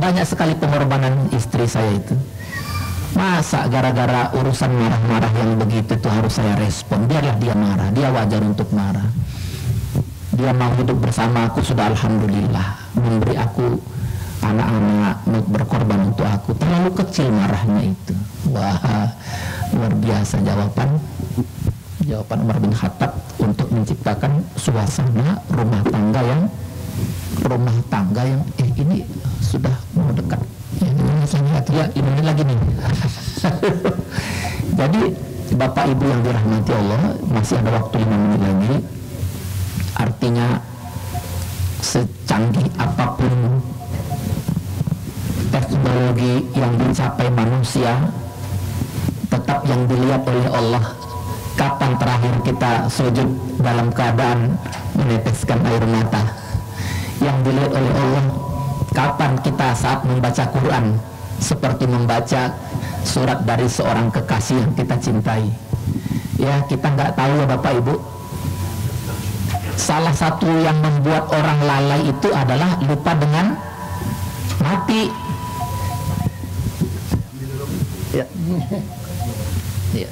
Speaker 1: banyak sekali pengorbanan istri saya itu. Masa gara-gara urusan marah-marah yang begitu tuh harus saya respon? Biarlah dia marah, dia wajar untuk marah. Dia mau hidup bersama aku, sudah alhamdulillah, memberi aku anak-anak, berkorban untuk aku. Terlalu kecil marahnya itu. Wah, luar biasa jawaban Umar bin Khattab untuk menciptakan suasana rumah tangga yang ini sudah mau dekat. Ya, ini lagi nih. Jadi Bapak Ibu yang dirahmati Allah, masih ada waktu 5 menit lagi. Artinya secanggih apapun teknologi yang dicapai manusia, tetap yang dilihat oleh Allah, kapan terakhir kita sujud dalam keadaan meneteskan air mata. Yang dilihat oleh Allah, Kapan kita saat membaca Quran seperti membaca surat dari seorang kekasih yang kita cintai? Ya, kita nggak tahu ya Bapak Ibu. Salah satu yang membuat orang lalai itu adalah lupa dengan mati. Ya. Ya.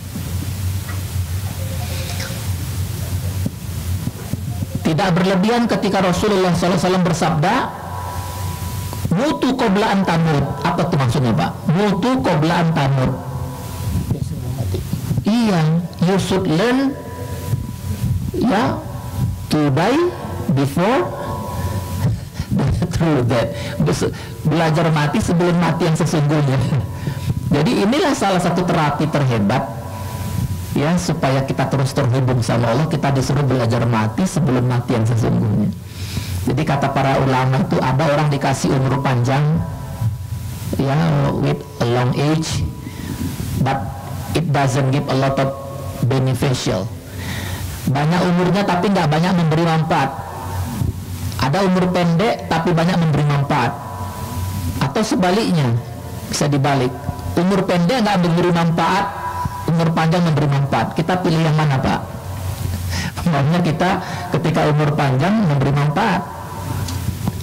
Speaker 1: Tidak berlebihan ketika Rasulullah SAW bersabda, mutu qabla an tamut. Apa tuh maksudnya Pak? Mutu qabla an tamut. Iya, you should learn ya to die before through that. Belajar mati sebelum mati yang sesungguhnya. Jadi inilah salah satu terapi terhebat ya, supaya kita terus terhubung sama Allah. Kita disuruh belajar mati sebelum mati yang sesungguhnya. Jadi kata para ulama itu, ada orang dikasih umur panjang ya, with a long age, but it doesn't give a lot of beneficial. Banyak umurnya tapi nggak banyak memberi manfaat. Ada umur pendek tapi banyak memberi manfaat. Atau sebaliknya, bisa dibalik, umur pendek nggak memberi manfaat, umur panjang memberi manfaat. Kita pilih yang mana Pak? Maunya kita ketika umur panjang memberi manfaat.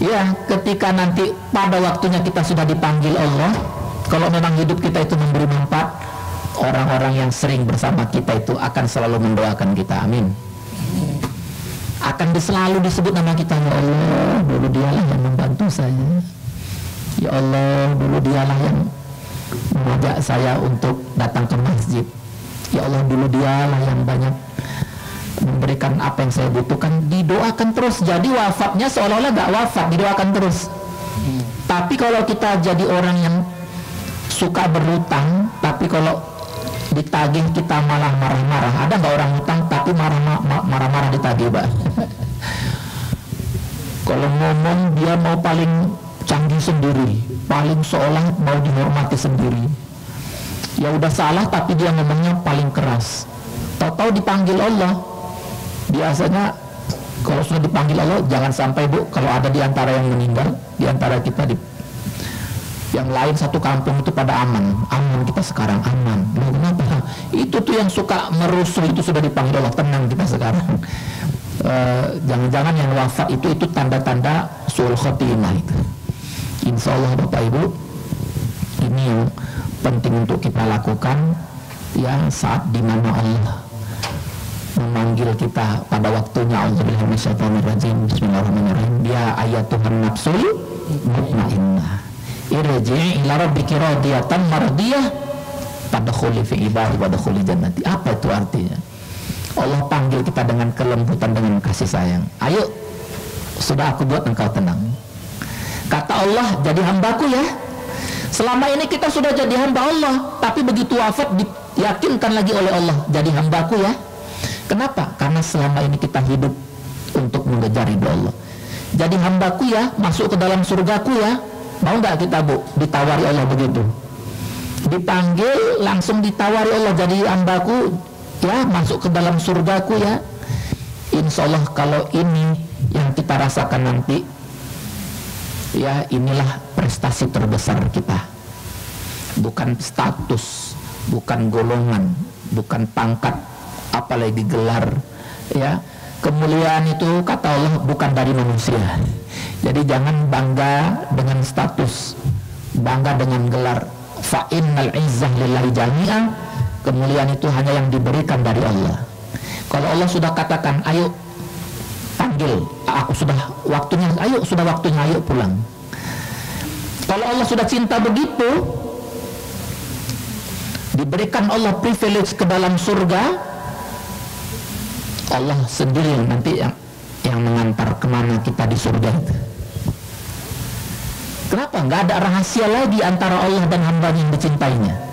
Speaker 1: Ya, ketika nanti pada waktunya kita sudah dipanggil Allah, kalau memang hidup kita itu memberi manfaat, orang-orang yang sering bersama kita itu akan selalu mendoakan kita. Amin. Akan selalu disebut nama kita, ya Allah, dulu dialah yang membantu saya. Ya Allah, dulu dialah yang mengajak saya untuk datang ke masjid. Ya Allah, dulu dialah yang banyak memberikan apa yang saya butuhkan. Didoakan terus. Jadi wafatnya seolah-olah gak wafat, didoakan terus. Tapi kalau kita jadi orang yang suka berhutang, tapi kalau ditagih kita malah marah-marah. Ada nggak orang hutang tapi marah-marah ditagih, Pak? Kalau ngomong dia mau paling canggih sendiri, paling seolah mau dihormati sendiri. Ya udah salah tapi dia ngomongnya paling keras. Tahu-tahu dipanggil Allah. Biasanya kalau sudah dipanggil Allah, jangan sampai Bu, kalau ada di antara yang meninggal, di antara kita yang lain satu kampung itu pada aman kita sekarang aman. Loh, kenapa? Itu tuh yang suka merusuh itu sudah dipanggil Allah, tenang kita sekarang. Jangan-jangan yang wafat itu tanda-tanda suul khotimah itu. Insya Allah Bapak Ibu, ini yang penting untuk kita lakukan ya, saat dimana Allah memanggil kita pada waktunya. A'udzubillahi minasyaitonirrajim. Bismillahirrahmanirrahim. Ya ayatuhan nafsul mutmainnah, irji'i ila rabbiki radiyatan mardiyah fadkhuli fi ibadi wadkhuli jannati. Apa itu artinya? Allah panggil kita dengan kelembutan, dengan kasih sayang. Ayo, sudah aku buat engkau tenang. Kata Allah, jadi hambaku ya. Selama ini kita sudah jadi hamba Allah, tapi begitu wafat diyakinkan lagi oleh Allah, jadi hambaku ya. Kenapa? Karena selama ini kita hidup untuk mengejar ridho Allah. Jadi hambaku ya, masuk ke dalam surgaku ya. Mau nggak kita Bu? Ditawari Allah begitu. Dipanggil langsung ditawari Allah, jadi hambaku ya, masuk ke dalam surgaku ya. Insya Allah kalau ini yang kita rasakan nanti ya, inilah prestasi terbesar kita. Bukan status, bukan golongan, bukan pangkat, apalagi gelar ya. Kemuliaan itu kata Allah bukan dari manusia. Jadi jangan bangga dengan status, bangga dengan gelar. Fa innal izzah lillahi jami'an. Kemuliaan itu hanya yang diberikan dari Allah. Kalau Allah sudah katakan ayo panggil, aku sudah waktunya, ayo sudah waktunya, ayo pulang. Kalau Allah sudah cinta begitu, diberikan Allah privilege ke dalam surga, Allah sendiri nanti yang mengantar kemana kita di surga itu. Kenapa? Nggak ada rahasia lagi antara Allah dan hamba yang dicintainya.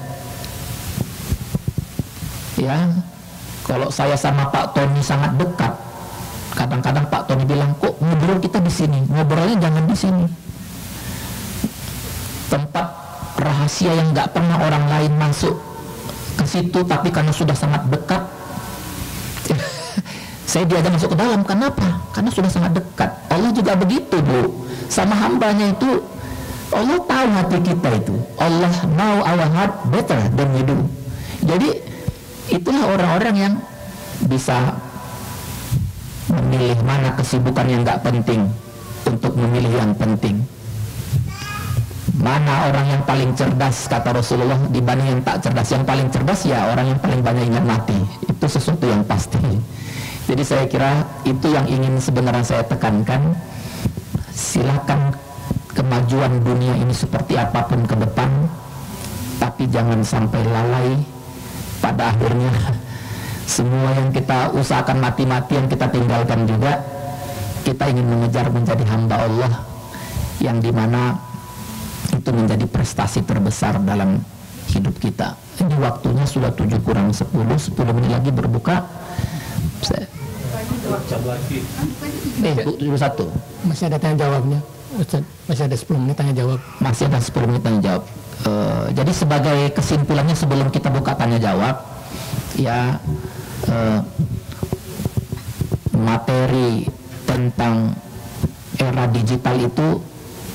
Speaker 1: Ya, kalau saya sama Pak Tony sangat dekat, kadang-kadang Pak Tony bilang, kok ngobrol kita di sini, ngobrolnya jangan di sini. Tempat rahasia yang nggak pernah orang lain masuk ke situ, tapi karena sudah sangat dekat, saya diajak masuk ke dalam. Kenapa? Karena sudah sangat dekat. Allah juga begitu Bu, sama hambanya itu Allah tahu hati kita itu. Allah know our heart better than we do. Jadi itulah orang-orang yang bisa memilih mana kesibukan yang nggak penting untuk memilih yang penting. Mana orang yang paling cerdas, kata Rasulullah, dibanding yang tak cerdas. Yang paling cerdas ya orang yang paling banyak ingat mati. Itu sesuatu yang pasti. Jadi saya kira itu yang ingin sebenarnya saya tekankan. Silakan kemajuan dunia ini seperti apapun ke depan, tapi jangan sampai lalai. Pada akhirnya semua yang kita usahakan mati-matian kita tinggalkan juga. Kita ingin mengejar menjadi hamba Allah, yang dimana itu menjadi prestasi terbesar dalam hidup kita. Ini waktunya sudah 7 kurang 10 menit lagi berbuka. Bu, 1.
Speaker 2: Masih ada tanya jawabnya, Ustaz. Masih ada 10 menit tanya jawab.
Speaker 1: Masih ada 10 menit tanya jawab. Jadi sebagai kesimpulannya sebelum kita buka tanya jawab, ya materi tentang era digital itu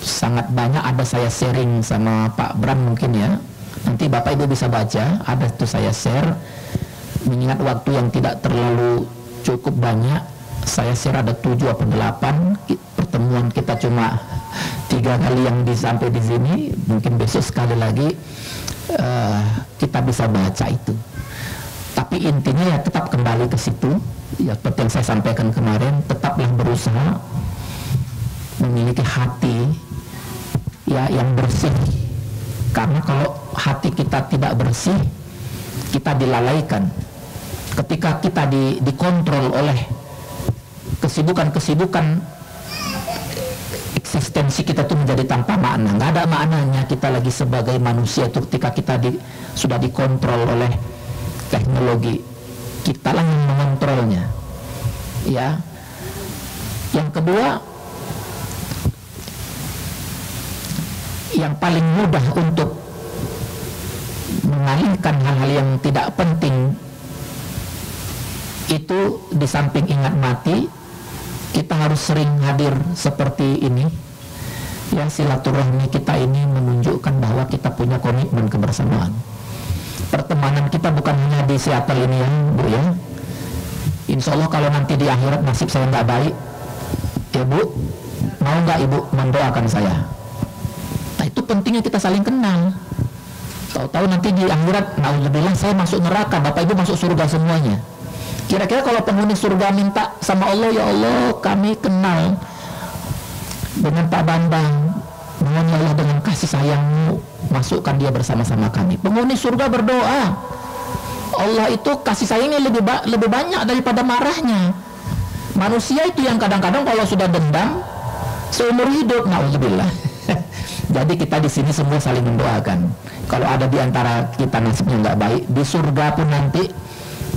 Speaker 1: sangat banyak. Ada saya sharing sama Pak Bram mungkin ya. Nanti Bapak Ibu bisa baca. Ada itu saya share. Mengingat waktu yang tidak terlalu cukup banyak, saya share ada 7 atau 8. Pertemuan kita cuma 3 kali yang sampai di sini. Mungkin besok sekali lagi kita bisa baca itu. Tapi intinya ya tetap kembali ke situ. Ya seperti yang saya sampaikan kemarin, tetaplah berusaha memiliki hati ya yang bersih. Karena kalau hati kita tidak bersih, kita dilalaikan. Ketika kita dikontrol oleh kesibukan-kesibukan, eksistensi kita itu menjadi tanpa makna. Nggak ada maknanya kita lagi sebagai manusia itu ketika kita sudah dikontrol oleh teknologi. Kita lah yang mengontrolnya. Ya. Yang kedua, yang paling mudah untuk mengalihkan hal-hal yang tidak penting itu, di samping ingat mati, kita harus sering hadir seperti ini. Ya, silaturahmi kita ini menunjukkan bahwa kita punya komitmen kebersamaan. Pertemanan kita bukan hanya di Seattle ini ya Bu ya. Insya Allah kalau nanti di akhirat nasib saya nggak baik, ya Bu, mau nggak Ibu mendoakan saya? Nah itu pentingnya kita saling kenal. Tahu-tahu nanti di akhirat, naudzubillah, saya masuk neraka, Bapak Ibu masuk surga semuanya. Kira-kira kalau penghuni surga minta sama Allah, ya Allah kami kenal dengan Pak Bambang, mohon ya Allah dengan kasih sayang-Mu masukkan dia bersama-sama kami. Penghuni surga berdoa, Allah itu kasih sayangnya lebih banyak daripada marahnya. Manusia itu yang kadang-kadang kalau sudah dendam seumur hidup, naudzubillah. Jadi kita di sini semua saling mendoakan. Kalau ada di antara kita nasibnya nggak baik, di surga pun nanti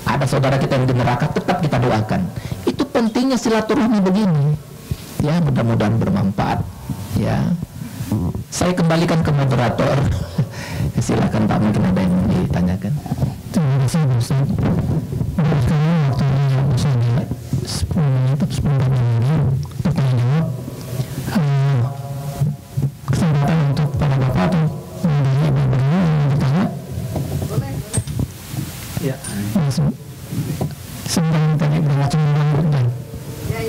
Speaker 1: ada saudara kita yang di neraka, tetap kita doakan. Itu pentingnya silaturahmi begini. Ya, mudah-mudahan bermanfaat. Ya, saya kembalikan ke moderator. Silakan Pak, mungkin ada yang mau ditanyakan.
Speaker 2: Terima kasih Ustaz. Sekarang waktunya bisa di 10 menit atau 10 menit untuk tanya jawab. Kesempatan untuk para bapak atau dari ibu berdua yang bertanya. Boleh. Ya. Sebentar tanya berapa cuma dan. Ya.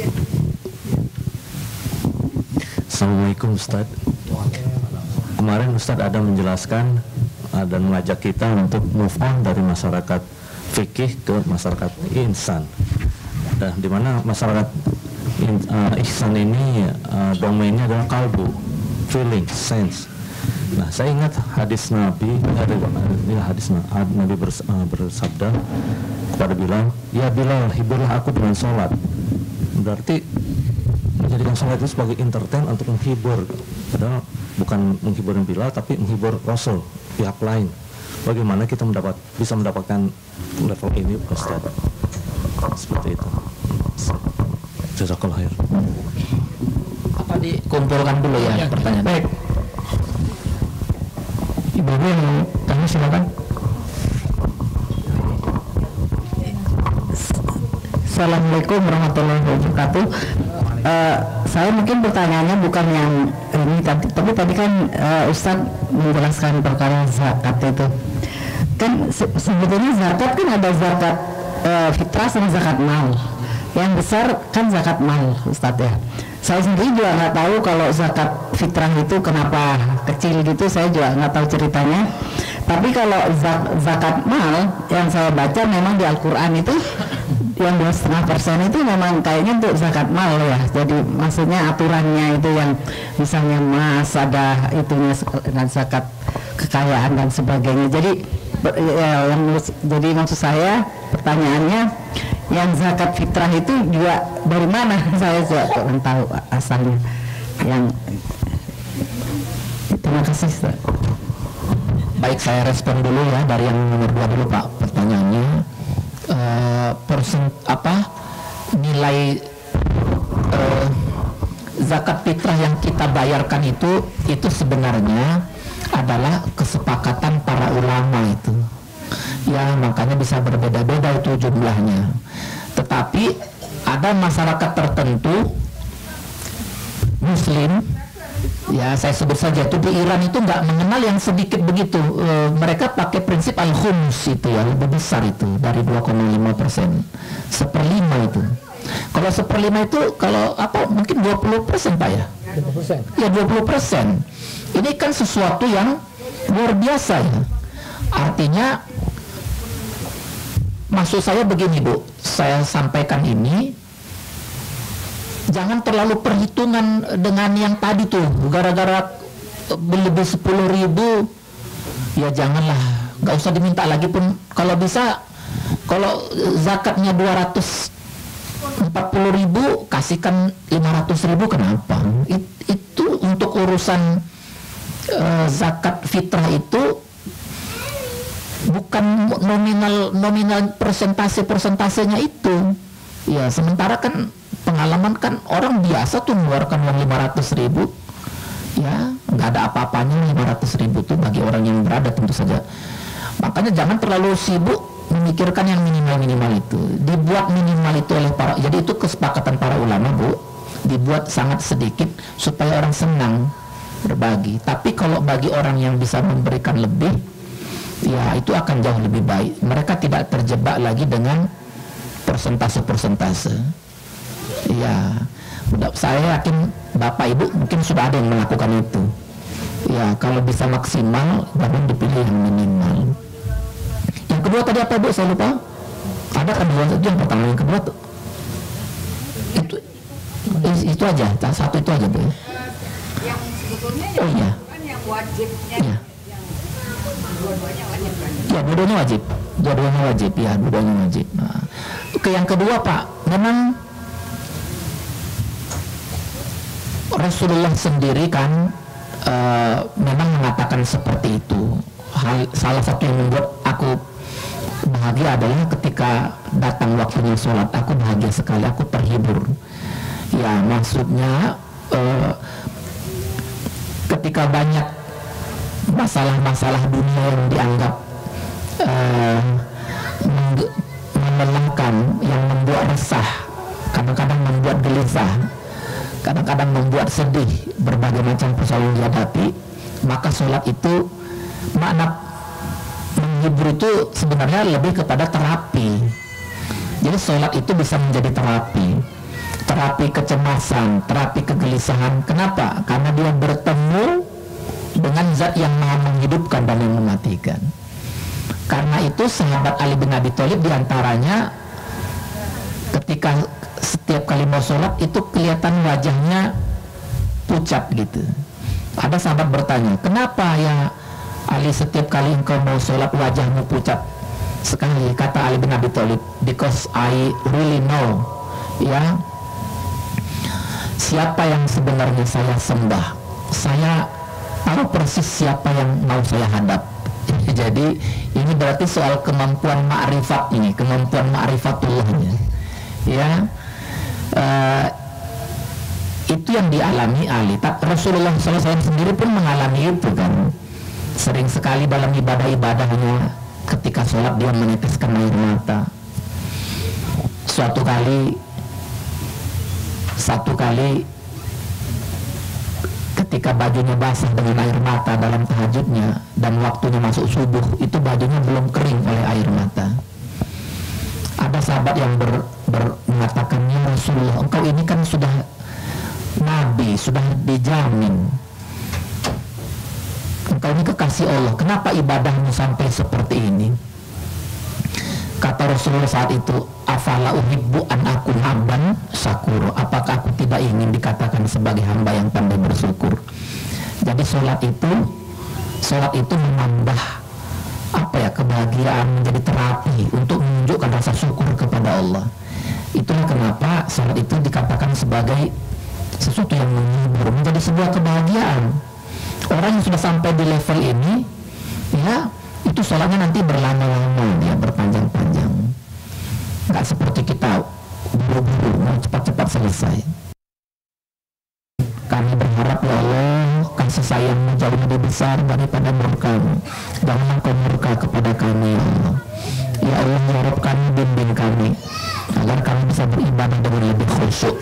Speaker 3: Assalamualaikum Ustaz. Kemarin Ustaz ada menjelaskan dan mengajak kita untuk move on dari masyarakat fikih ke masyarakat insan. Dan di mana masyarakat ihsan ini domainnya adalah kalbu, feeling, sense. Nah, saya ingat hadis Nabi, Nabi bersabda kepada Bilal, ya Bilal, hiburlah aku dengan sholat. Berarti menjadikan sholat itu sebagai entertain untuk menghibur, padahal bukan menghibur Bilal tapi menghibur Rasul, pihak lain. Bagaimana kita bisa mendapatkan level ini, Ustaz? Seperti itu. Jazakallah khair.
Speaker 1: Apa dikumpulkan dulu ya pertanyaan?
Speaker 2: Baik. Ibu yang tanya silakan. Assalamualaikum warahmatullahi wabarakatuh.
Speaker 4: Saya mungkin pertanyaannya bukan yang ini tapi tadi kan Ustadz menjelaskan perkara zakat itu. Kan sebetulnya zakat kan ada zakat fitrah sama zakat mal. Yang besar kan zakat mal, Ustadz ya. Saya sendiri juga nggak tahu kalau zakat fitrah itu kenapa kecil gitu, saya juga nggak tahu ceritanya. Tapi kalau zakat mal yang saya baca memang di Al-Quran itu yang 2,5% itu memang kayaknya untuk zakat mal ya. Jadi maksudnya aturannya itu yang misalnya emas ada itunya dengan zakat kekayaan dan sebagainya. Jadi jadi maksud saya pertanyaannya yang zakat fitrah itu juga dari mana? Saya juga kurang tahu asalnya. Yang terima kasih Ustaz.
Speaker 1: Baik, saya respon dulu ya dari yang nomor 2 dulu Pak pertanyaannya. Nilai zakat fitrah yang kita bayarkan itu sebenarnya adalah kesepakatan para ulama itu. Ya, makanya bisa berbeda-beda itu jumlahnya. Tetapi ada masyarakat tertentu Muslim, ya saya sebut saja itu di Iran itu nggak mengenal yang sedikit begitu. Mereka pakai prinsip al-khums itu ya, lebih besar itu dari 2,5%, 1/5 itu. Kalau 1/5 itu kalau mungkin 20% Pak ya? 20%. Ya 20%. Ini kan sesuatu yang luar biasa ya. Artinya maksud saya begini Bu, saya sampaikan ini jangan terlalu perhitungan dengan yang tadi tuh, gara-gara lebih 10.000 ya janganlah, nggak usah diminta lagi pun. Kalau bisa, kalau zakatnya 240.000 kasihkan 500.000, kenapa? Itu untuk urusan zakat fitrah itu bukan nominal persentasenya itu ya. Sementara kan pengalaman kan orang biasa tuh mengeluarkan uang 500.000 ya, nggak ada apa-apanya 500.000 tuh bagi orang yang berada tentu saja. Makanya jangan terlalu sibuk memikirkan yang minimal itu. Dibuat minimal itu oleh para, jadi itu kesepakatan para ulama Bu, dibuat sangat sedikit supaya orang senang berbagi. Tapi kalau bagi orang yang bisa memberikan lebih, ya itu akan jauh lebih baik. Mereka tidak terjebak lagi dengan persentase. Ya, saya yakin Bapak Ibu mungkin sudah ada yang melakukan itu. Ya, kalau bisa maksimal, jangan dipilih yang minimal. Yang kedua tadi apa Bu? Saya lupa. Ada kan dua, yang pertama, yang kedua tuh. Itu aja, satu itu aja Bu.
Speaker 5: Yang sebetulnya
Speaker 1: oh iya.
Speaker 5: Kan yang wajibnya,
Speaker 1: Iya.
Speaker 5: yang dua-duanya wajib kan?
Speaker 1: Ya, dua-duanya wajib. Dua-duanya wajib, ya, dua-duanya wajib. Nah, oke, yang kedua Pak, memang Rasulullah sendiri kan memang mengatakan seperti itu. Salah satu yang membuat aku bahagia adalah ketika datang waktunya sholat, aku bahagia sekali, aku terhibur. Ya, maksudnya ketika banyak masalah-masalah dunia yang dianggap melelahkan, yang membuat resah, kadang-kadang membuat gelisah, kadang-kadang membuat sedih, berbagai macam persoalan dihadapi, maka sholat itu, makna menghibur itu sebenarnya lebih kepada terapi. Jadi sholat itu bisa menjadi terapi kecemasan, terapi kegelisahan. Kenapa? Karena dia bertemu dengan zat yang maha menghidupkan dan yang mematikan. Karena itu sahabat Ali bin Abi Thalib diantaranya ketika setiap kali mau sholat itu kelihatan wajahnya pucat gitu. Ada sahabat bertanya, kenapa ya Ali setiap kali engkau mau sholat wajahmu pucat sekali? Kata Ali bin Abi Thalib, because I really know ya siapa yang sebenarnya saya sembah. Saya tahu persis siapa yang mau saya hadap. Jadi ini berarti soal kemampuan ma'rifat ini, kemampuan ma'rifatullahnya ya. Itu yang dialami Ali. Rasulullah SAW sendiri pun mengalami itu kan. Sering sekali dalam ibadah-ibadahnya ketika sholat dia meneteskan air mata. Suatu kali Satu kali ketika bajunya basah dengan air mata dalam tahajudnya dan waktunya masuk subuh, itu bajunya belum kering oleh air mata. Ada sahabat yang mengatakan, ya Rasulullah, engkau ini kan sudah nabi, sudah dijamin, engkau ini kekasih Allah, kenapa ibadahmu sampai seperti ini? Kata Rasulullah saat itu, afala uhibbu an akun abdan syakuro, apakah aku tidak ingin dikatakan sebagai hamba yang pandai bersyukur? Jadi sholat itu menambah kebahagiaan, menjadi terapi untuk menunjukkan rasa syukur kepada Allah. Itulah kenapa sholat itu dikatakan sebagai sesuatu yang menghibur, menjadi sebuah kebahagiaan. Orang yang sudah sampai di level ini, ya itu sholatnya nanti berlama-lama, dia berpanjang-panjang, nggak seperti kita buru-buru mau cepat-cepat selesai. Kami berharap, ya Allah, kasih sayangmu jauh lebih besar daripada murkamu. Jangan engkau murka kepada kami, ya Allah. Ya Allah, ya Rabb kami, bimbing kami agar kami bisa beribadah dengan lebih khusyuk.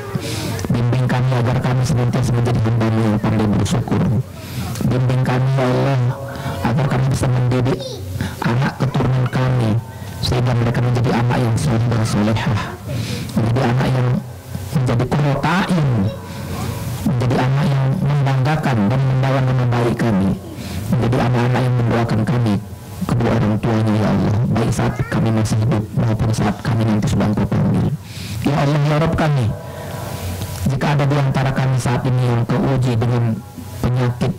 Speaker 1: Bimbing kami agar kami senantiasa menjadi hamba-Mu yang pandai bersyukur. Bimbing kami, ya Allah, agar kami bisa mendidik anak keturunan kami sehingga mereka menjadi anak yang soleh dan solehah, menjadi anak yang menjadi qurra'in, menjadi anak yang membanggakan dan membawa nama baik kami, menjadi anak-anak yang mendoakan kami kedua orang tuanya, ya Allah, baik saat kami masih hidup maupun saat kami nanti sudah Engkau panggil. Ya Allah, ya Rabb kami, jika ada di antara kami saat ini yang keuji dengan penyakit,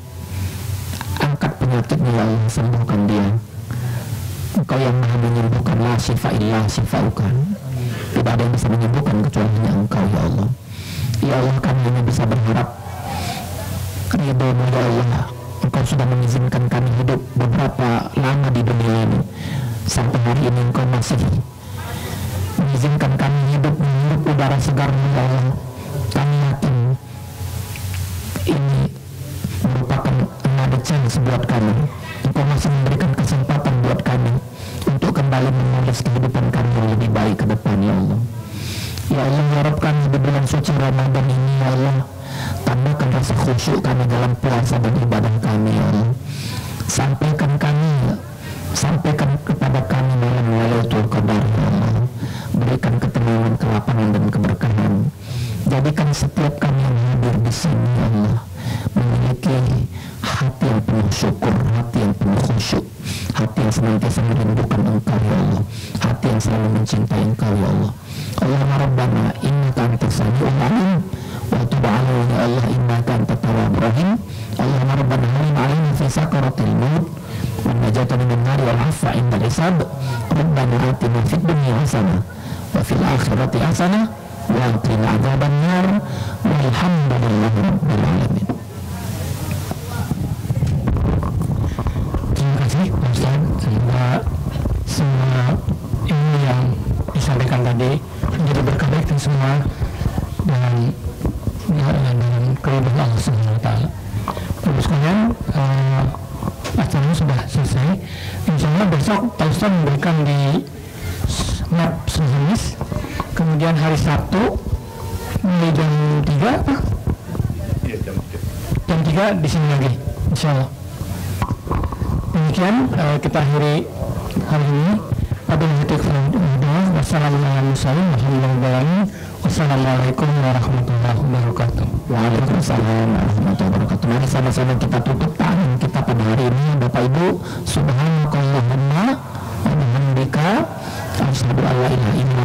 Speaker 1: angkat penyakitnya, ya Allah, sembuhkan dia. Engkau yang maha menyembuhkan, la syifa illa syifauka, tidak ada yang bisa menyembuhkan kecuali hanya Engkau, ya Allah. Ya Allah, kami hanya bisa berharap ridho-Mu, ya Allah. Engkau sudah mengizinkan kami hidup beberapa lama di dunia ini, sampai hari ini Engkau masih mengizinkan kami hidup menghirup udara segar-Mu, ya Allah. Kami yakin ini merupakan another chance buat kami. Engkau masih memberikan kesempatan buat kami untuk kembali menulis kehidupan kami yang lebih baik ke depan, ya Allah. Ya Allah, ya Rabb kami, di bulan suci Ramadan ini, ya Allah, tambahkan rasa khusyuk kami dalam puasa dan ibadah kami, ya Allah. Sampaikan kepada kami malam Lailatul Qadar, ya Allah. Berikan ketenangan, kelapangan dan keberkahan. Jadikan setiap kami yang hadir di sini, ya Allah, memiliki hati yang penuh syukur, hati yang penuh khusyuk, hati yang senantiasa merindukan Engkau, ya Allah, hati yang selalu mencintai Engkau, ya Allah. Allahumma Rabbana innaka antas sami'ul alim wa tub 'alaina, ya Allah, innaka antat tawwabur rahim. Allahumma Rabbana halim 'alaina fi sakaratil maut wa najata minan nar wal 'afwa 'inda al-hisab. Rabbana atina fid dunya hasanah wa fil akhirati hasanah wa qina 'adzabannar walhamdulillahi rabbil alamin.
Speaker 2: Terima kasih Pak Ustaz, semoga semua ilmu yang disampaikan tadi menjadi berkah bagi kita semua dan dalam keridhaan Allah Subhanahu wa taala. Terus sekalian, acaranya sudah selesai. Insyaallah besok Pak Ustaz memberikan di map Suhamis, kemudian hari Sabtu mulai jam 3 apa? Iya, jam 3 di sini lagi, insyaallah. Demikian kita akhiri hari ini. Wassalamualaikum warahmatullahi wabarakatuh.
Speaker 1: Waalaikumsalam warahmatullahi wabarakatuh. Mari sama-sama kita tutup tangan kita pada hari ini, Bapak Ibu. Subhanakallahumma wa bihamdika asyhadu an la ilaha illa